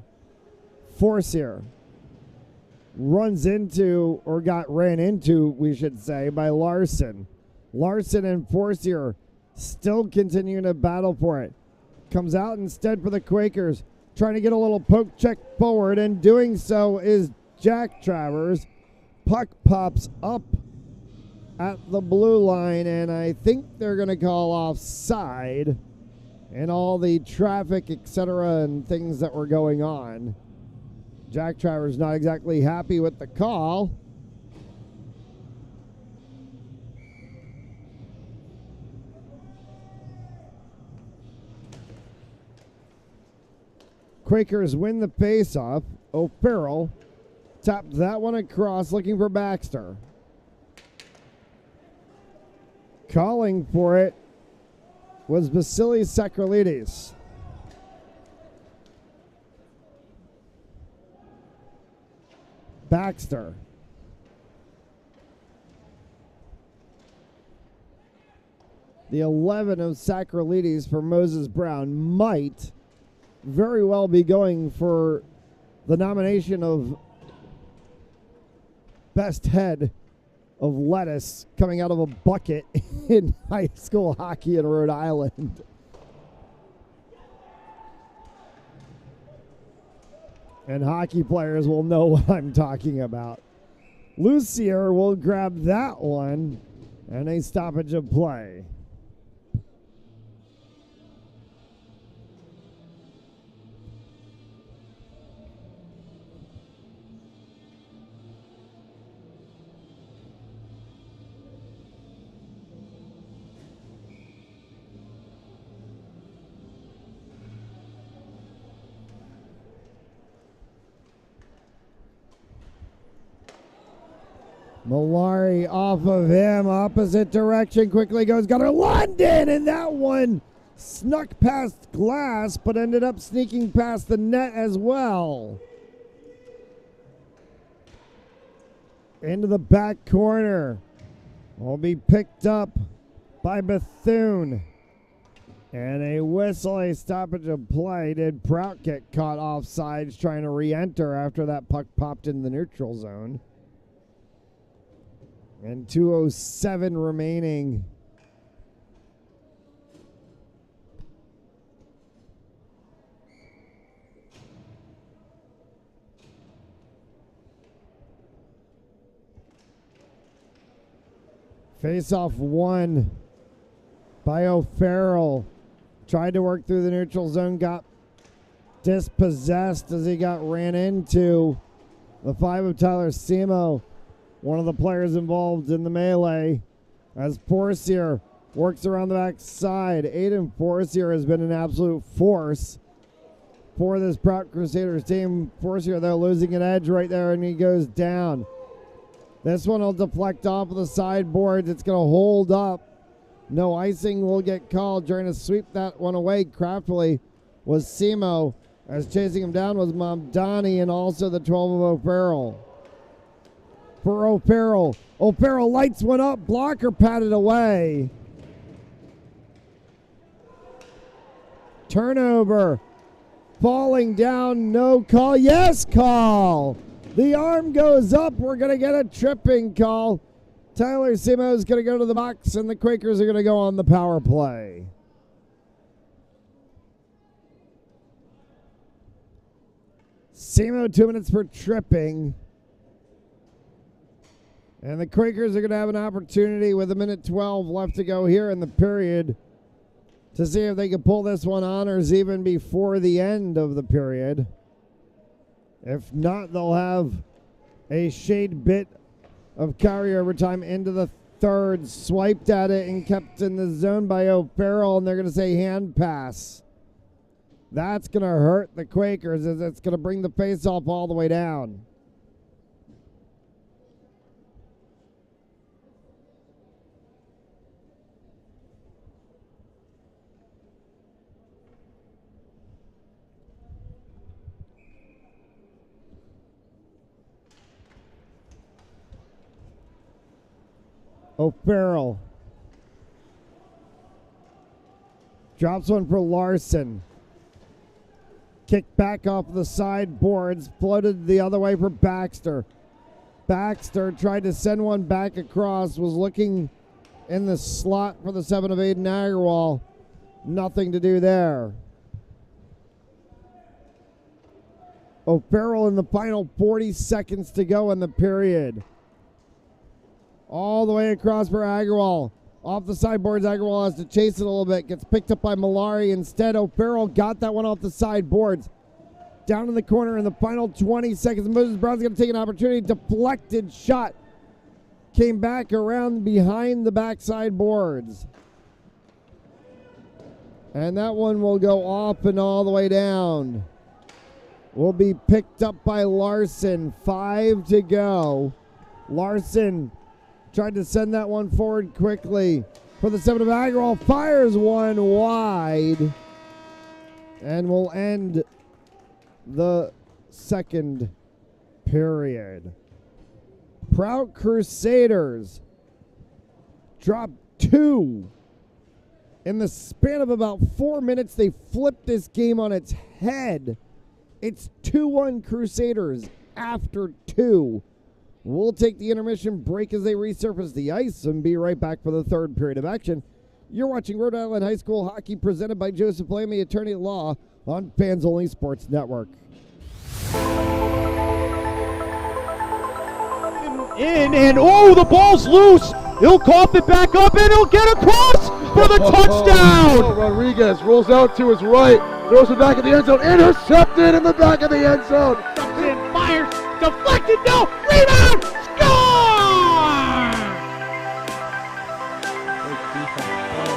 runs into, or ran into, we should say, by Larson. Larson and Forcier still continuing to battle for it. Comes out instead for the Quakers, trying to get a little poke check forward, and doing so is Jack Travers. Puck pops up at the blue line, and I think they're going to call offside and all the traffic, etc., and things that were going on. Jack Travers not exactly happy with the call. Quakers win the faceoff. O'Farrell tapped that one across, looking for Baxter. Calling for it was Vasilis Sakralidis. Baxter. The 11 of Sakralidis for Moses Brown might very well be going for the nomination of best head of lettuce coming out of a bucket in high school hockey in Rhode Island. And hockey players will know what I'm talking about. Lucier will grab that one, and a stoppage of play. Malari off of him, opposite direction, quickly goes Gunnar London, and that one snuck past glass, but ended up sneaking past the net as well. Into the back corner. Will be picked up by Bethune. And a whistle, a stoppage of play. Did Prout get caught offsides trying to re-enter after that puck popped in the neutral zone? And 2:07 remaining. Face-off won by O'Farrell. Tried to work through the neutral zone, got dispossessed as he got ran into. The 5 of Tyler Simo, one of the players involved in the melee, as Forcier works around the backside. Aiden Forcier has been an absolute force for this Prout Crusaders team. Forcier, though, losing an edge right there, and he goes down. This one will deflect off of the sideboards. It's going to hold up. No icing will get called. Trying to sweep that one away craftily was Simo, as chasing him down was Mamdani and also the 12 of O'Farrell. For O'Farrell. O'Farrell lights one up. Blocker patted away. Turnover. Falling down. No call. Yes, call. The arm goes up. We're going to get a tripping call. Tyler Simo is going to go to the box, and the Quakers are going to go on the power play. Simo, 2 minutes for tripping. And the Quakers are going to have an opportunity with 1:12 left to go here in the period to see if they can pull this one honors even before the end of the period. If not, they'll have a shade bit of carryover time into the third. Swiped at it and kept in the zone by O'Farrell, and they're going to say hand pass. That's going to hurt the Quakers as it's going to bring the faceoff all the way down. O'Farrell drops one for Larson. Kick back off the sideboards, floated the other way for Baxter. Baxter tried to send one back across, was looking in the slot for the 7 of Aiden Agarwal. Nothing to do there. O'Farrell in the final 40 seconds to go in the period. All the way across for Agarwal. Off the sideboards, Agarwal has to chase it a little bit. Gets picked up by Malari. Instead, O'Farrell got that one off the sideboards. Down in the corner in the final 20 seconds. Moses Brown's going to take an opportunity. Deflected shot. Came back around behind the backside boards. And that one will go off and all the way down. Will be picked up by Larson. 5 to go. Larson tried to send that one forward quickly for the 7 of Agrawal. Fires one wide. And we'll end the second period. Prout Crusaders drop 2. In the span of about 4 minutes, they flipped this game on its head. It's 2-1 Crusaders after 2. We'll take the intermission break as they resurface the ice and be right back for the third period of action. You're watching Rhode Island High School hockey presented by Joseph Lamy, attorney at law, on Fans Only Sports Network. The ball's loose. He'll cough it back up, and he'll get across for the touchdown. Rodriguez rolls out to his right, throws it back in the end zone, intercepted in the back of the end zone. And fires, deflected, no, rebound, score!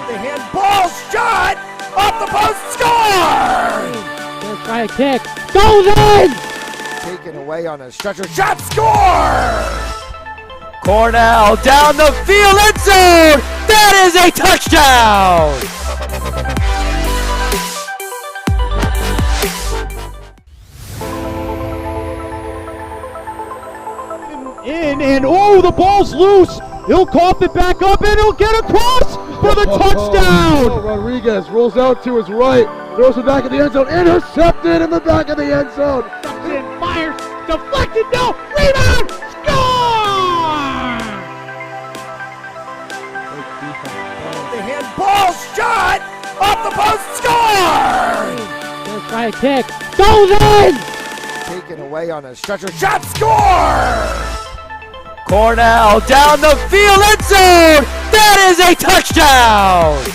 The handball shot off the post, score! Gonna try a kick. Goes in! Taken away on a stretcher, shot, score! Cornell down the field, end zone! That is a touchdown! The ball's loose. He'll cough it back up, and he'll get across for the touchdown. Rodriguez rolls out to his right, throws it back in the end zone, intercepted in the back of the end zone. And fires, deflected, no, rebound, score! The handball shot off the post, score! Gonna try a kick. Goes in! Taken away on a stretcher, shot, score! Cornell down the field, end zone! That is a touchdown!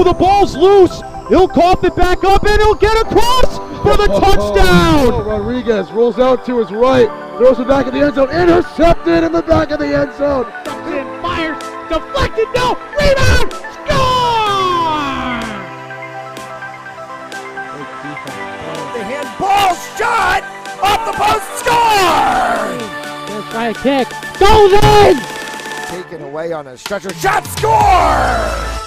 The ball's loose. He'll cough it back up, and he'll get across for the touchdown. Rodriguez rolls out to his right, throws it back in the end zone, intercepted in the back of the end zone. And fires, deflected, no, rebound, score! The handball shot off the post, score! Gonna try a kick. Goes in! Taken away on a stretcher, shot, score!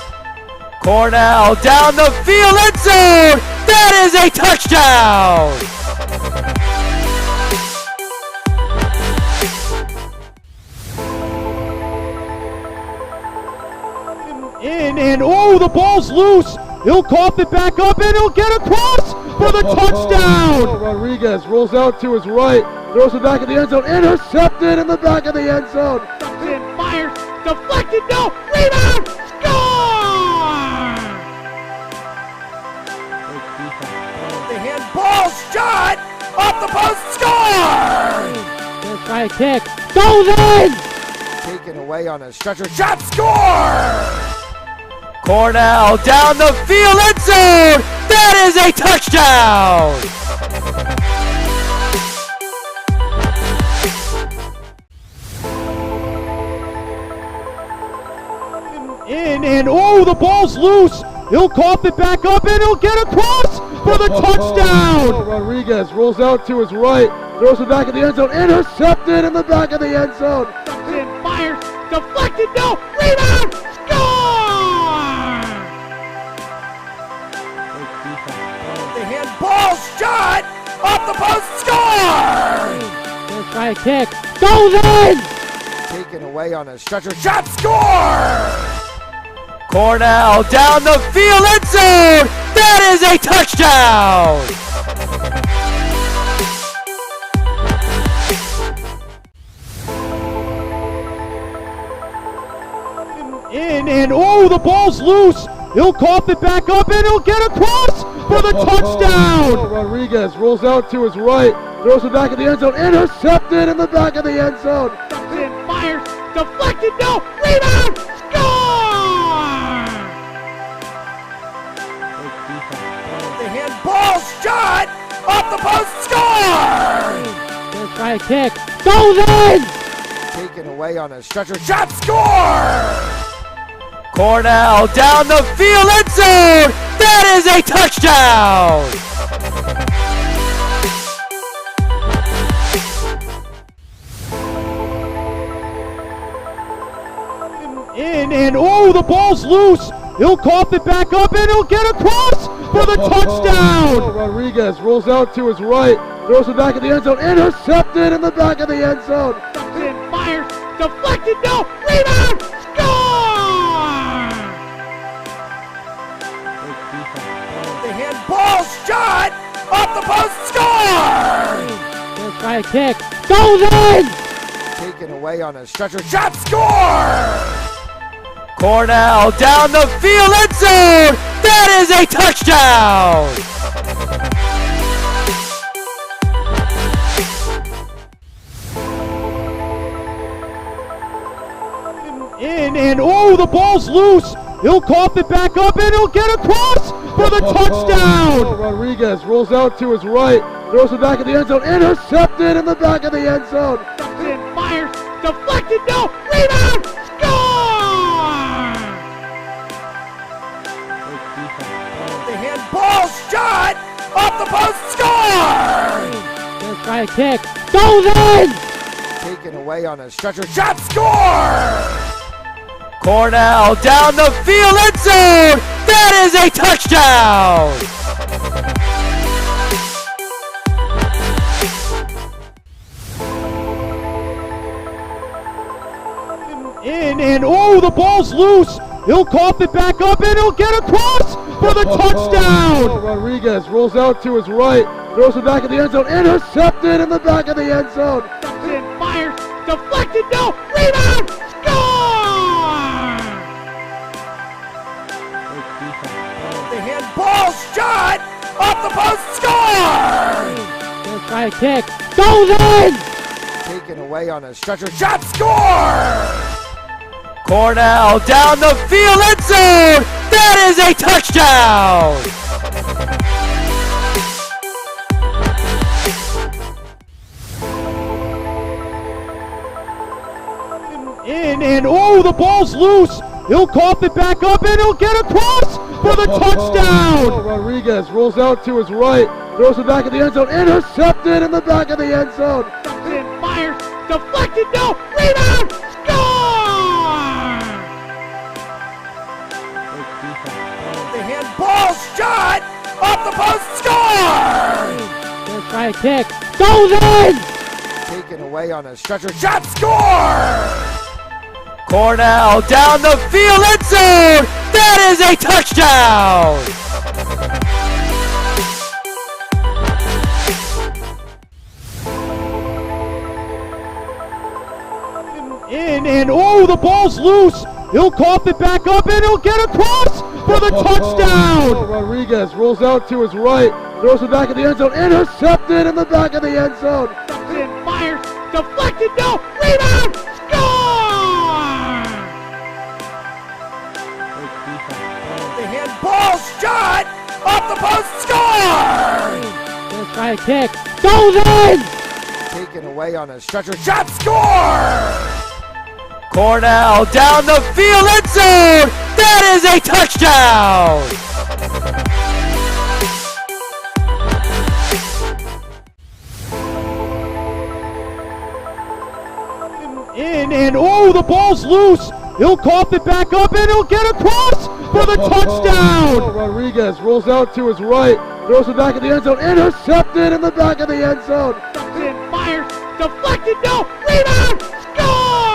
Cornell down the field, end zone! That is a touchdown! The ball's loose. He'll cough it back up, and he'll get across for the touchdown. Rodriguez rolls out to his right, throws it back in the end zone, intercepted in the back of the end zone. And fires, deflected, no, rebound, score! The handball shot off the post, score! Gonna try a kick. Goes in! Taken away on a stretcher, shot, score! Cornell down the field, end zone! That is a touchdown! The ball's loose. He'll cough it back up, and he'll get across for the touchdown. Rodriguez rolls out to his right, throws it back in the end zone, intercepted in the back of the end zone. And fires, deflected, no, rebound, score! The handball shot off the post, score! Gonna try a kick. Goes in! Taken away on a stretcher, shot, score! Cornell down the field, end zone! That is a touchdown! The ball's loose. He'll cough it back up, and he'll get across for the touchdown. Rodriguez rolls out to his right, throws it back in the end zone, intercepted in the back of the end zone. And fires, deflected, no, rebound, score! The handball shot off the post, score! Gonna try a kick. Goes in! Taken away on a stretcher, shot, score! Cornell down the field, end zone! That is a touchdown! In and oh, the ball's loose. He'll cough it back up and he'll get across for the touchdown. Rodriguez rolls out to his right, throws it back in the end zone, intercepted in the back of the end zone. And fires, deflected, no, rebound, score! The handball shot off the post, score! Let's try a kick. Goes in! Taken away on a stretcher, shot, score! Cornell down the field, end zone! That is a touchdown! In and oh, the ball's loose. He'll cough it back up and he'll get across for the touchdown. Rodriguez rolls out to his right, throws it back in the end zone, intercepted in the back of the end zone. And fires, deflected, no, rebound, score! The handball shot off the post, score! Let's try a kick. Goes in! Taken away on a stretcher, shot, score! Cornell down the field, end zone! That is a touchdown! In and oh, the ball's loose. He'll cough it back up and he'll get across for the touchdown. Rodriguez rolls out to his right, throws it back in the end zone, intercepted in the back of the end zone. And fires, deflected, no, rebound, score! The handball shot off the post, score! Let's try a kick. Goes in! Taken away on a stretcher, shot, score! Cornell down the field, end zone! That is a touchdown! In and oh, the ball's loose. He'll cough it back up and he'll get across for the touchdown. Rodriguez rolls out to his right, throws it back in the end zone, intercepted in the back of the end zone. And fires, deflected, no, rebound, score! The handball shot off the post, score! Let's try a kick. Goes in! Taken away on a stretcher, shot, score! Cornell down the field, end zone! That is a touchdown! In and oh, the ball's loose. He'll cough it back up and he'll get across for the touchdown. Rodriguez rolls out to his right, throws it back in the end zone, intercepted in the back of the end zone. And fires, deflected, no, rebound, score! The handball shot off the post, score! Let's try a kick. Goes in! Taken away on a stretcher, shot, score! Cornell down the field, end zone! That is a touchdown! In and oh, the ball's loose. He'll cough it back up and he'll get across for the touchdown. Rodriguez rolls out to his right, throws it back in the end zone, intercepted in the back of the end zone. And fires, deflected, no, rebound, score!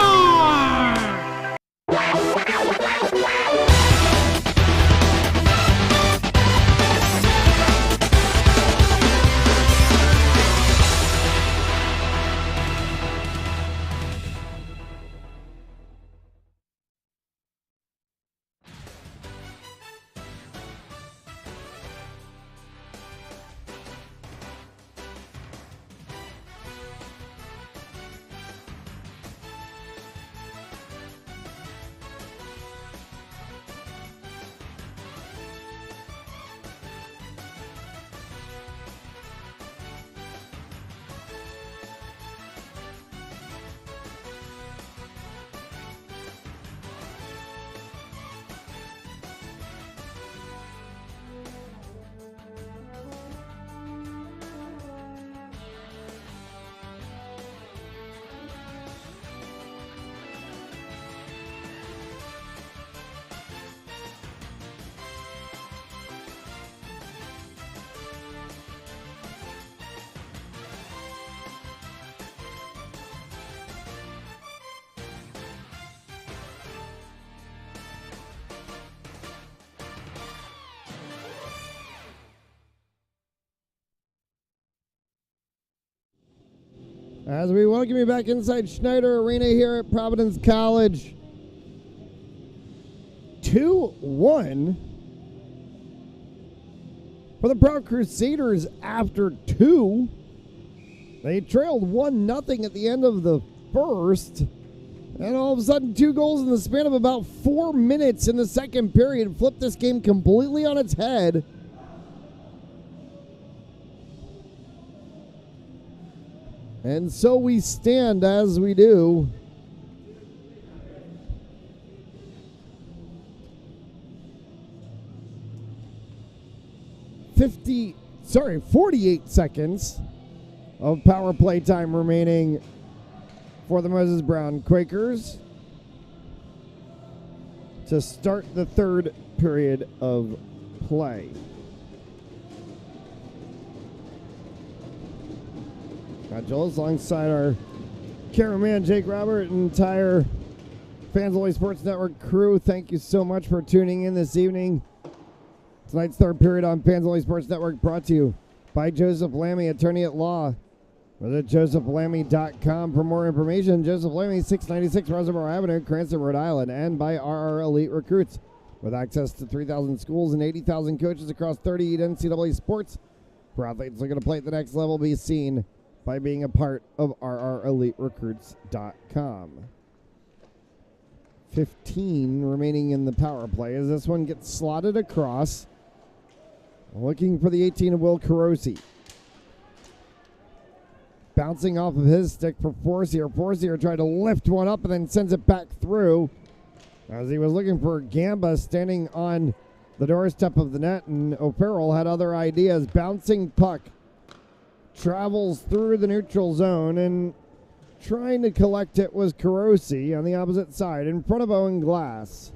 As we welcome you back inside Schneider Arena here at Providence College. 2-1 for the Prout Crusaders after two. They trailed 1-0 at the end of the first. And all of a sudden, 2 goals in the span of about 4 minutes in the second period flipped this game completely on its head. And so we stand as we do. .48 seconds of power play time remaining for the Moses Brown Quakers to start the third period of play. Jules, alongside our cameraman Jake Robert and entire Fans Only Sports Network crew, thank you so much for tuning in this evening. Tonight's third period on Fans Only Sports Network brought to you by Joseph Lammy, attorney at law. Visit josephlammy.com for more information. Joseph Lammy, 696 Reservoir Avenue, Cranston, Rhode Island, and by RR Elite Recruits. With access to 3,000 schools and 80,000 coaches across 38 NCAA sports, for athletes looking to play at the next level, be seen by being a part of rreliterecruits.com. 15 remaining in the power play as this one gets slotted across. Looking for the 18 of Will Carosi. Bouncing off of his stick for Forcier. Forcier tried to lift one up and then sends it back through as he was looking for Gamba standing on the doorstep of the net, and O'Farrell had other ideas. Bouncing puck travels through the neutral zone, and trying to collect it was Carosi on the opposite side in front of Owen Glass.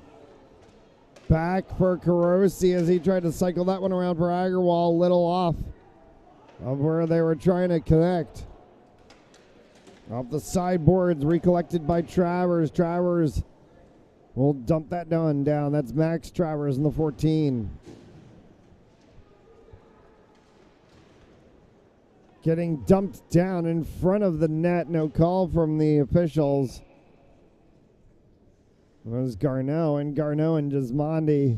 Back for Carosi as he tried to cycle that one around for Agarwal, little off of where they were trying to connect. Off the sideboards, recollected by Travers. Travers will dump that down. That's Max Travers in the 14. Getting dumped down in front of the net. No call from the officials. It was Garneau and Gismondi.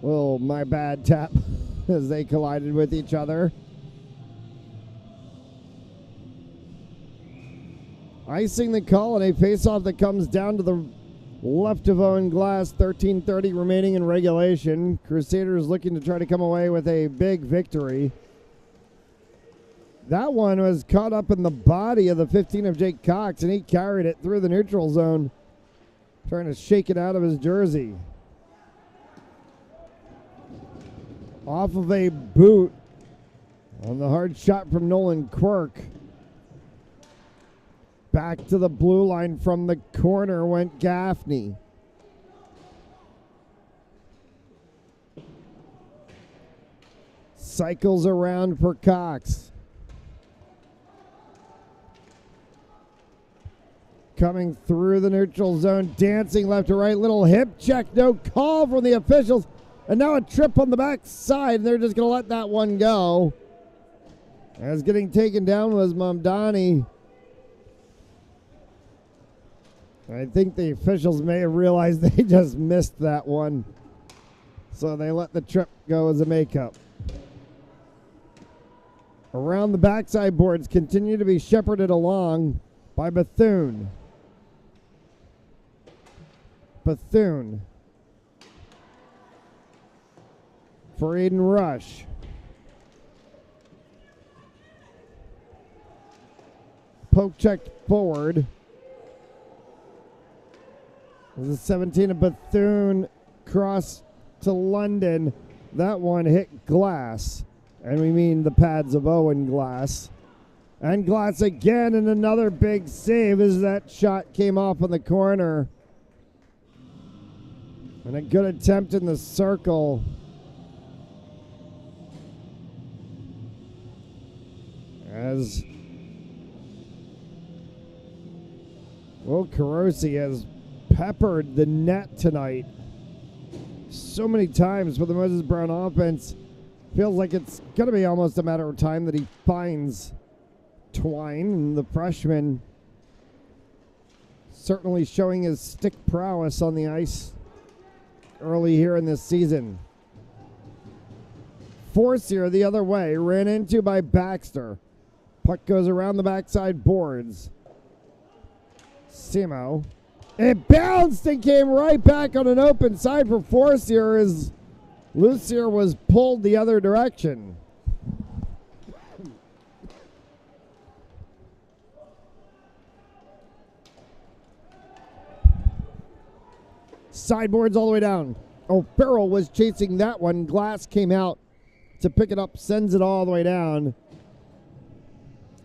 Oh, my bad tap as they collided with each other. Icing the call, and a faceoff that comes down to the left of Owen Glass. 13:30 remaining in regulation. Crusaders looking to try to come away with a big victory. That one was caught up in the body of the 15 of Jake Cox, and he carried it through the neutral zone, trying to shake it out of his jersey. Off of a boot on the hard shot from Nolan Quirk. Back to the blue line from the corner went Gaffney. Cycles around for Cox. Coming through the neutral zone, dancing left to right, little hip check, no call from the officials. And now a trip on the backside, and they're just going to let that one go. As getting taken down was Mamdani. I think the officials may have realized they just missed that one, so they let the trip go as a makeup. Around the backside boards continue to be shepherded along by Bethune. Bethune for Aiden Rush. Poke checked forward. There's a 17 of Bethune cross to London. That one hit Glass. And we mean the pads of Owen Glass. And Glass again, and another big save as that shot came off on the corner. And a good attempt in the circle. As Will Carosi has peppered the net tonight so many times for the Moses Brown offense. Feels like it's going to be almost a matter of time that he finds Twine, and the freshman certainly showing his stick prowess on the ice early here in this season. Forcier the other way, ran into by Baxter. Puck goes around the backside boards. Simo. It bounced and came right back on an open side for Forcier as Lucier was pulled the other direction. Sideboards all the way down. Oh, Farrell was chasing that one. Glass came out to pick it up, sends it all the way down.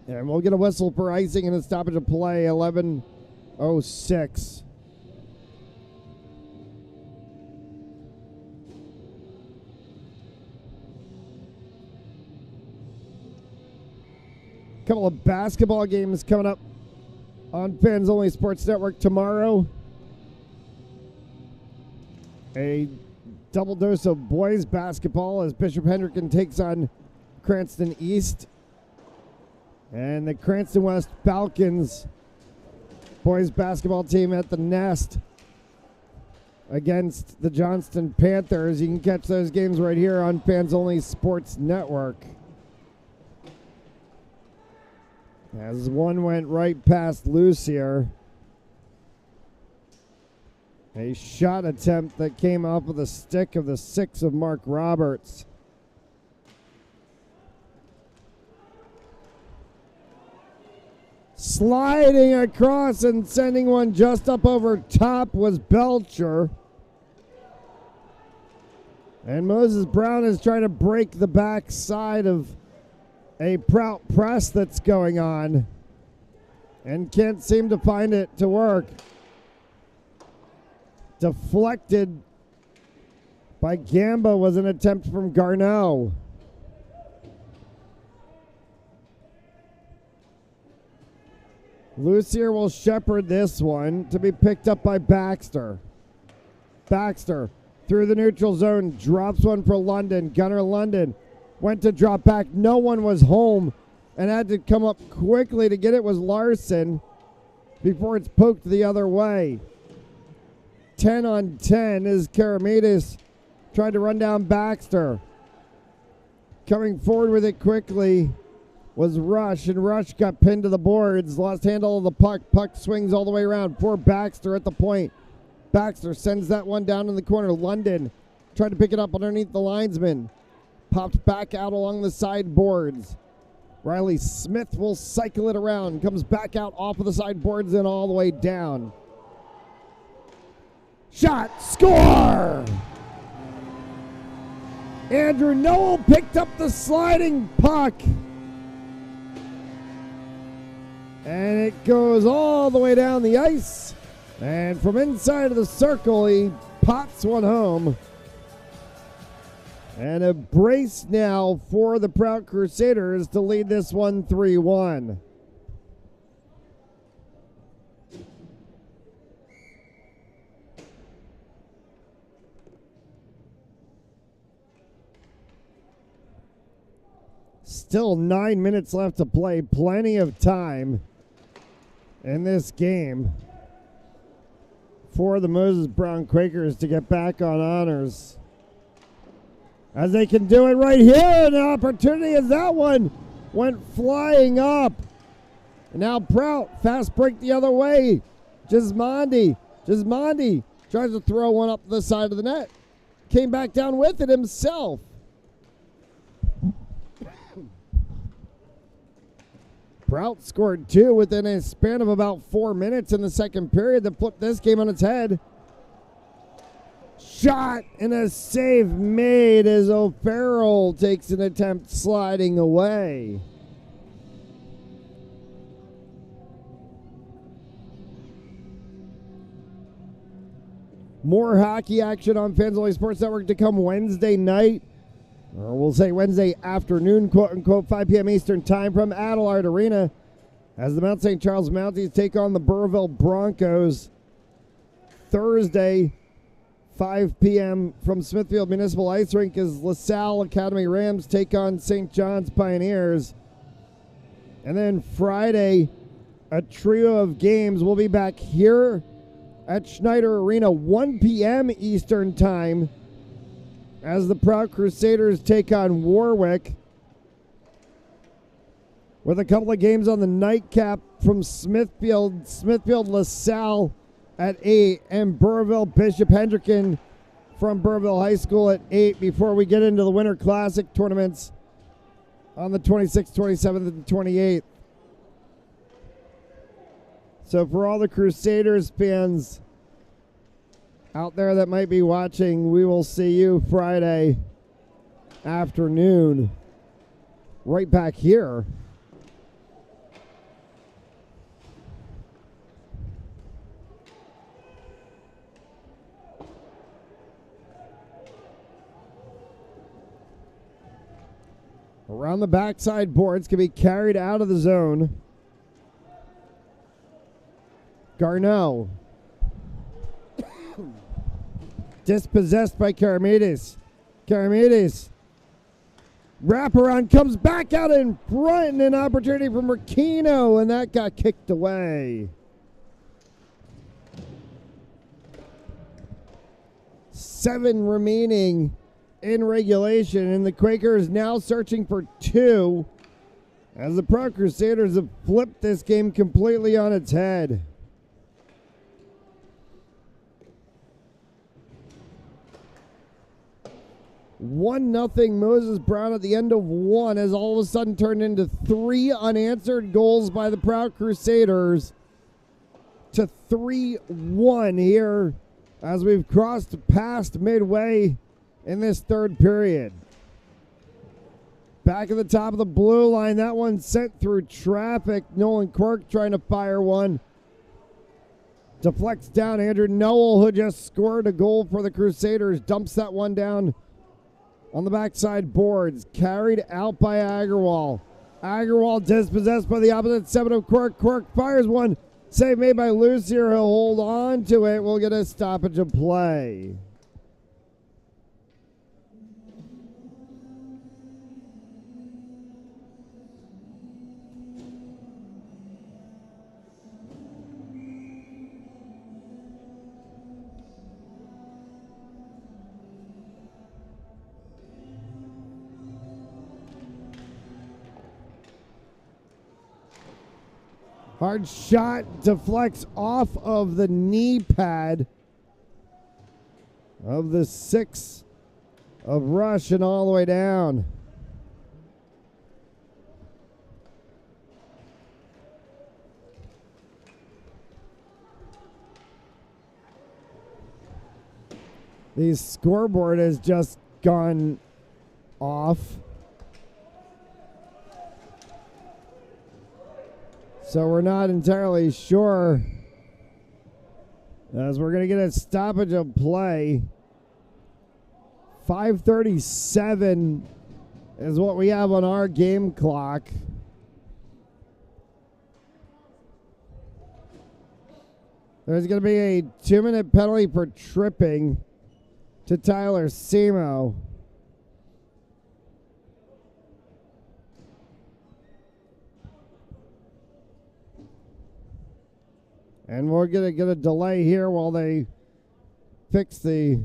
And we'll get a whistle for icing and a stoppage of play, 11:06. Couple of basketball games coming up on Fans Only Sports Network tomorrow. A double dose of boys basketball as Bishop Hendricken takes on Cranston East. And the Cranston West Falcons boys basketball team at the Nest against the Johnston Panthers. You can catch those games right here on Fans Only Sports Network. As one went right past Lucier. A shot attempt that came off of the stick of the 6 of Mark Roberts. Sliding across and sending one just up over top was Belcher. And Moses Brown is trying to break the backside of a Prout press that's going on and can't seem to find it to work. Deflected by Gamba was an attempt from Garneau. Lucier will shepherd this one to be picked up by Baxter. Baxter through the neutral zone, drops one for London. Gunnar London went to drop back. No one was home and had to come up quickly to get it was Larson before it's poked the other way. 10 on 10 as Karamedes tried to run down Baxter. Coming forward with it quickly was Rush, and Rush got pinned to the boards, lost handle of the puck. Puck swings all the way around for Baxter at the point. Baxter sends that one down in the corner. London tried to pick it up underneath the linesman. Popped back out along the side boards. Riley Smith will cycle it around, comes back out off of the side boards and all the way down. Shot, score! Andrew Noel picked up the sliding puck. And it goes all the way down the ice. And from inside of the circle, he pots one home. And a brace now for the Prout Crusaders to lead this one 3-1. Still 9 minutes left to play. Plenty of time in this game for the Moses Brown Quakers to get back on honors. As they can do it right here, an opportunity as that one went flying up. And now Prout, fast break the other way. Gismondi tries to throw one up the side of the net. Came back down with it himself. Prout scored 2 within a span of about 4 minutes in the second period that flipped this game on its head. Shot and a save made as O'Farrell takes an attempt sliding away. More hockey action on Fans Only Sports Network to come Wednesday night. Or we'll say Wednesday afternoon, quote unquote, 5 p.m. Eastern time from Adelard Arena as the Mount St. Charles Mounties take on the Burrillville Broncos. Thursday, 5 p.m. from Smithfield Municipal Ice Rink as LaSalle Academy Rams take on St. John's Pioneers. And then Friday, a trio of games. We'll be back here at Schneider Arena, 1 p.m. Eastern Time, as the Prout Crusaders take on Warwick, with a couple of games on the nightcap from Smithfield LaSalle at 8, and Burrillville Bishop Hendricken from Burrillville High School at 8, before we get into the Winter Classic tournaments on the 26th, 27th, and 28th. So for all the Crusaders fans out there that might be watching, we will see you Friday afternoon right back here. Around the backside boards can be carried out of the zone. Garneau. Dispossessed by Karamides. Karamides. Wraparound comes back out in front, and an opportunity for Mercino, and that got kicked away. 7 remaining in regulation, and the Quakers now searching for 2 as the Prout Crusaders have flipped this game completely on its head. 1-0 Moses Brown at the end of 1 has all of a sudden turned into 3 unanswered goals by the Prout Crusaders to 3-1 here as we've crossed past midway in this third period. Back at the top of the blue line, that one sent through traffic. Nolan Quirk trying to fire one. Deflects down. Andrew Noel, who just scored a goal for the Crusaders, dumps that one down on the backside boards. Carried out by Agarwal. Agarwal dispossessed by the opposite 7 of Quirk. Quirk fires one. Save made by Lucier. He'll hold on to it. We'll get a stoppage of play. Hard shot deflects off of the knee pad of the 6 of Rush and all the way down. The scoreboard has just gone off. So we're not entirely sure, as we're going to get a stoppage of play. 5:37 is what we have on our game clock. There's going to be a 2-minute penalty for tripping to Tyler Semo. And we're going to get a delay here while they fix the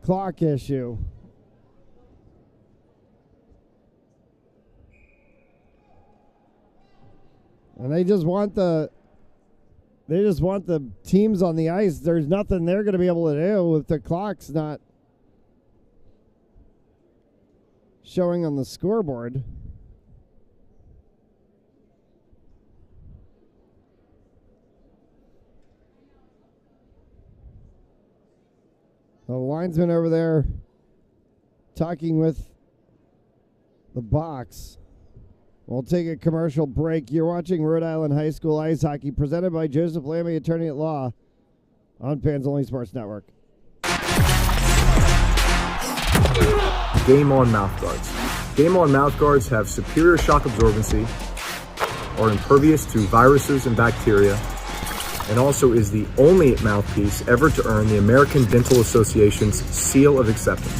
clock issue. And they just want the teams on the ice. There's nothing they're going to be able to do if the clock's not showing on the scoreboard. The linesman over there talking with the box. We'll take a commercial break. You're watching Rhode Island High School Ice Hockey, presented by Joseph Lammy, attorney at law, on Fans Only Sports Network. Game On Mouthguards. Game On Mouthguards have superior shock absorbency, are impervious to viruses and bacteria, and also is the only mouthpiece ever to earn the American Dental Association's seal of acceptance.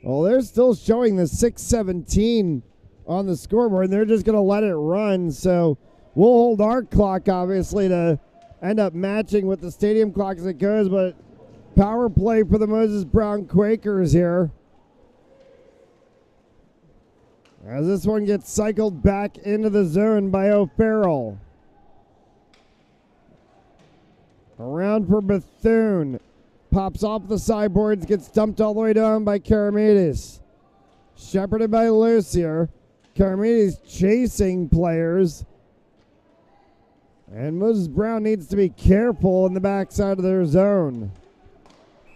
Well, they're still showing the 6:17 on the scoreboard, and they're just going to let it run. So we'll hold our clock, obviously, to end up matching with the stadium clock as it goes. But power play for the Moses Brown Quakers here, as this one gets cycled back into the zone by O'Farrell. Around for Bethune. Pops off the sideboards, gets dumped all the way down by Karamides. Shepherded by Lucier. Karamides chasing players. And Moses Brown needs to be careful in the backside of their zone.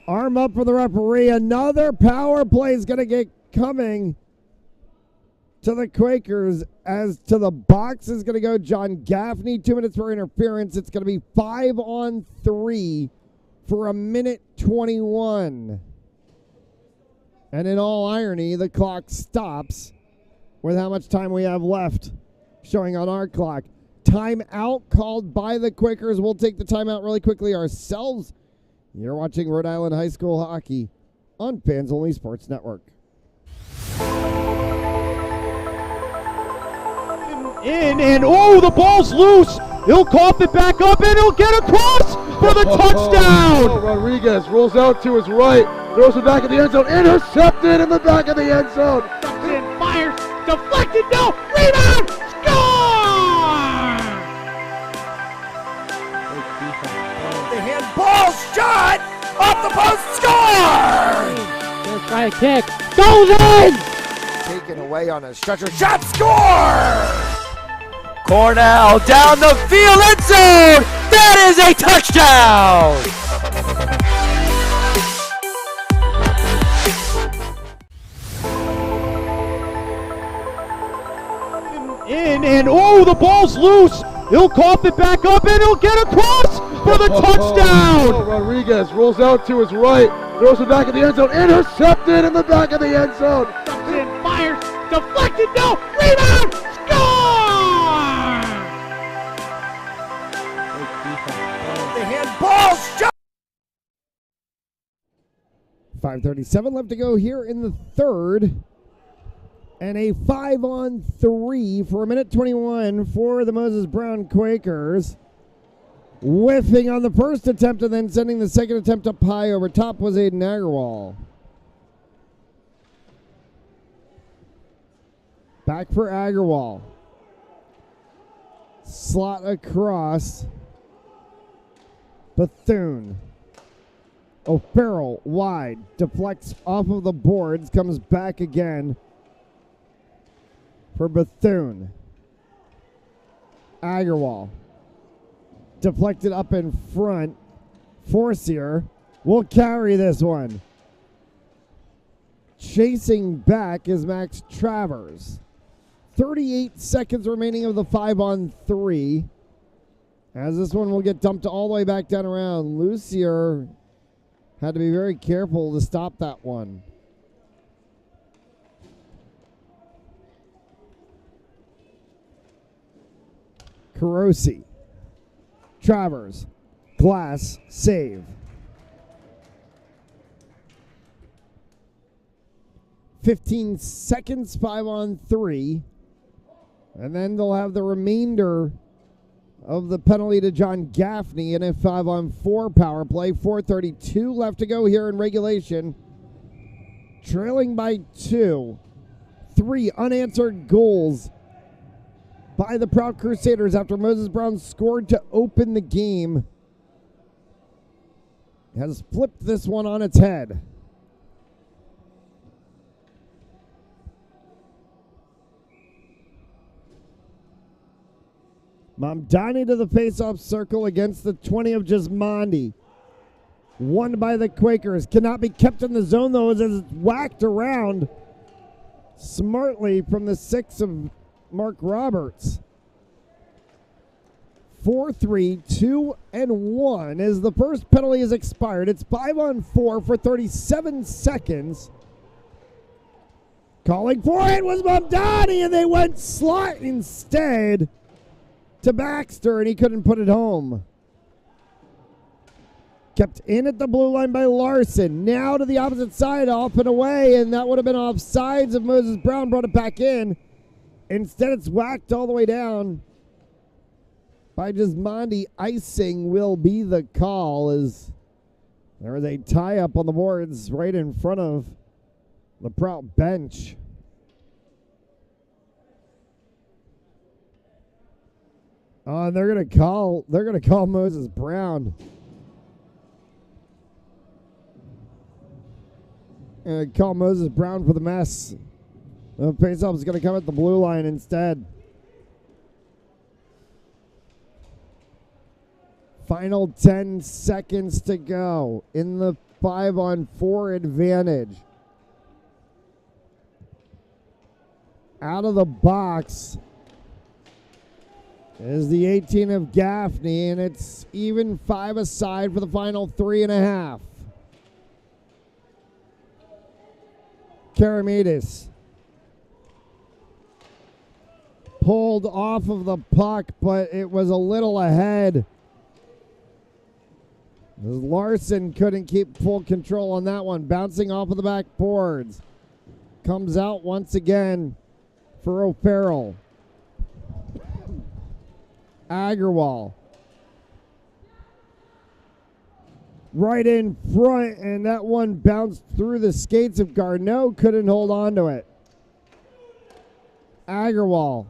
Arm up for the referee. Another power play is going to get coming to the Quakers. As to the box is going to go John Gaffney. 2 minutes for interference. It's going to be 5-on-3 for 1:21. And in all irony, the clock stops with how much time we have left showing on our clock. Timeout called by the Quakers. We'll take the timeout really quickly ourselves. You're watching Rhode Island High School Hockey on Fans Only Sports Network. The ball's loose. He'll cough it back up, and he'll get across for the touchdown. Oh, Rodriguez rolls out to his right, throws it back in the end zone, intercepted in the back of the end zone. And fires, deflected, no, rebound, score! The handball shot off the post, score! Gonna try a kick. Goes in! Taken away on a stretcher shot, score! Cornell down the field, end zone! That is a touchdown! The ball's loose. He'll cough it back up, and he'll get across for the touchdown. Oh, Rodriguez rolls out to his right, throws it back in the end zone, intercepted in the back of the end zone. And fires, deflected, no, rebound, score! The handball shot! 5:37 left to go here in the third. And a 5-on-3 for 1:21 for the Moses Brown Quakers. Whiffing on the first attempt and then sending the second attempt up high over top was Aiden Agarwal. Back for Agarwal. Slot across. Bethune. O'Farrell wide. Deflects off of the boards. Comes back again for Bethune. Agarwal. Deflected up in front. Forcier will carry this one. Chasing back is Max Travers. 38 seconds remaining of the 5-on-3. As this one will get dumped all the way back down around. Lucier had to be very careful to stop that one. Carosi. Travers. Glass. Save. 15 seconds, 5-on-3. And then they'll have the remainder of the penalty to John Gaffney in a 5-on-4 power play. 4:32 left to go here in regulation. Trailing by 2. 3 unanswered goals by the Prout Crusaders after Moses Brown scored to open the game. Has flipped this one on its head. Mamdani to the face-off circle against the 20 of Gismondi. Won by the Quakers. Cannot be kept in the zone, though, as it's whacked around smartly from the 6 of Mark Roberts. 4-3, 2-1 as the first penalty is expired. It's 5-on-4 for 37 seconds. Calling for it was Mamdani, and they went slot instead to Baxter, and he couldn't put it home. Kept in at the blue line by Larson. Now to the opposite side, off and away, and that would have been offsides if Moses Brown brought it back in. Instead, it's whacked all the way down by Gismondi. Icing will be the call as there is a tie-up on the boards right in front of the Prout bench. They're gonna call Moses Brown. Call Moses Brown for the mess. The faceoff is going to come at the blue line instead. Final 10 seconds to go in the 5-on-4 advantage. Out of the box is the 18 of Gaffney, and it's even 5 aside for the final 3.5. Karamedes pulled off of the puck, but it was a little ahead. Larson couldn't keep full control on that one. Bouncing off of the backboards. Comes out once again for O'Farrell. Agarwal. Right in front, and that one bounced through the skates of Garneau. Couldn't hold on to it. Agarwal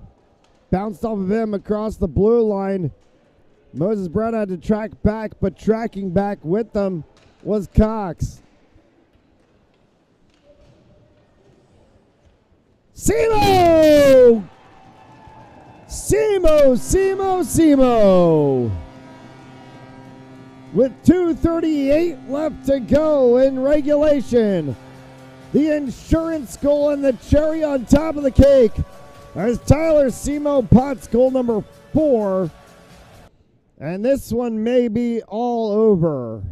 bounced off of him across the blue line. Moses Brown had to track back, but tracking back with them was Cox. Simo! Simo! With 2:38 left to go in regulation. The insurance goal and the cherry on top of the cake as Tyler Simo pots goal number 4. And this one may be all over.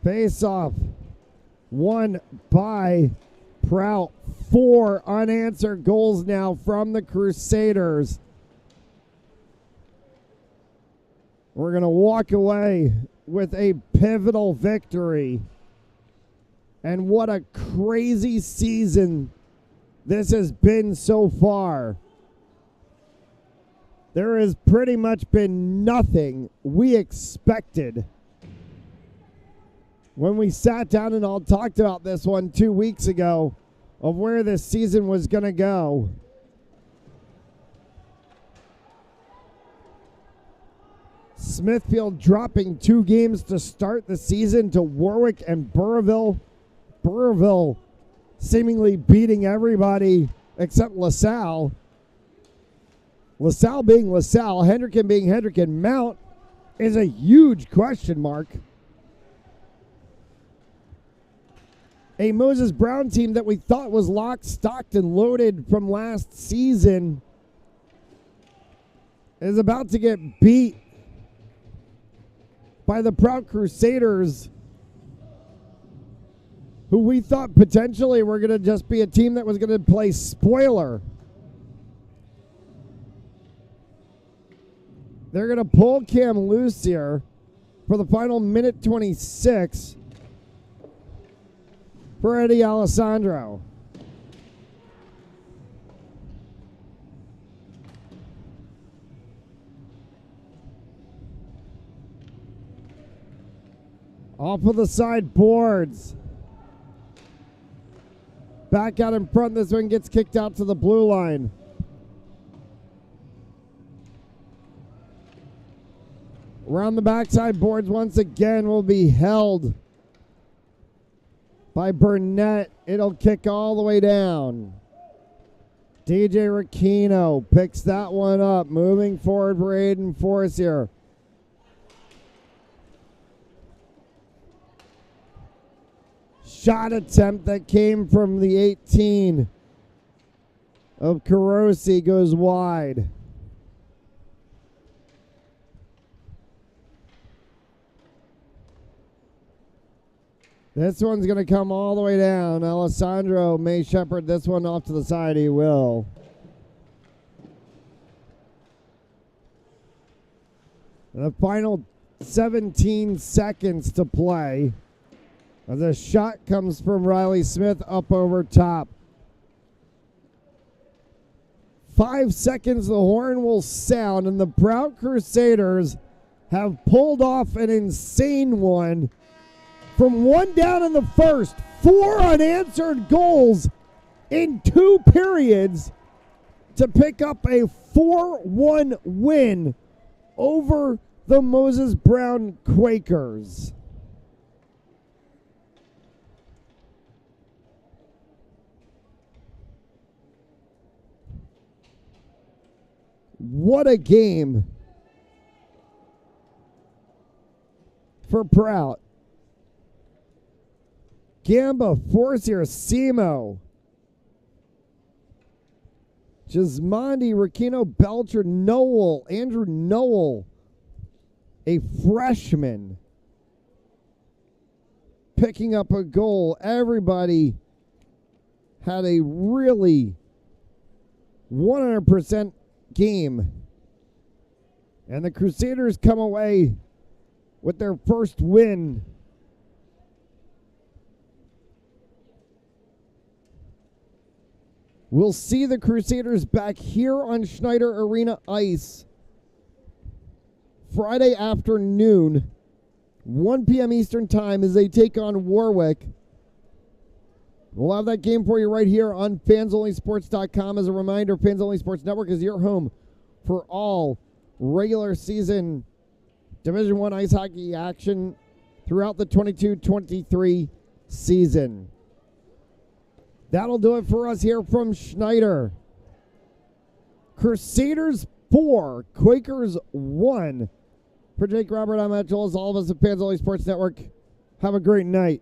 Face off won by Prout. 4 unanswered goals now from the Crusaders. We're going to walk away with a pivotal victory. And what a crazy season this has been so far. There has pretty much been nothing we expected when we sat down and all talked about this one 2 weeks ago of where this season was going to go. Smithfield dropping 2 games to start the season to Warwick and Burrillville. Burrillville seemingly beating everybody except LaSalle. LaSalle being LaSalle, Hendricken being Hendricken. Mount is a huge question mark. A Moses Brown team that we thought was locked, stocked, and loaded from last season is about to get beat by the Prout Crusaders, who we thought potentially were going to just be a team that was going to play spoiler. They're going to pull Cam loose here for the final minute 26 for Eddie Alessandro. Off of the side boards. Back out in front. This one gets kicked out to the blue line. Around the backside boards once again will be held by Burnett. It'll kick all the way down. DJ Ricchino picks that one up. Moving forward for Aiden Force here. Shot attempt that came from the 18 of Carosi goes wide. This one's going to come all the way down. Alessandro may shepherd this one off to the side. He will. And the final 17 seconds to play. As a shot comes from Riley Smith up over top. 5 seconds, the horn will sound, and the Prout Crusaders have pulled off an insane one. From one down in the first, 4 unanswered goals in 2 periods to pick up a 4-1 win over the Moses Brown Quakers. What a game for Prout. Gamba, Forcier, Simo, Gismondi, Ricchino, Belcher, Noel, Andrew Noel, a freshman, picking up a goal. Everybody had a really 100% game. And the Crusaders come away with their first win. We'll see the Crusaders back here on Schneider Arena ice Friday afternoon, 1 p.m. Eastern Time, as they take on Warwick. We'll have that game for you right here on fansonlysports.com. As a reminder, Fans Only Sports Network is your home for all regular season Division I ice hockey action throughout the 22-23 season. That'll do it for us here from Schneider. Crusaders 4, Quakers 1. For Jake Robert, I'm Matt Joel. All of us at Fans Only Sports Network. Have a great night.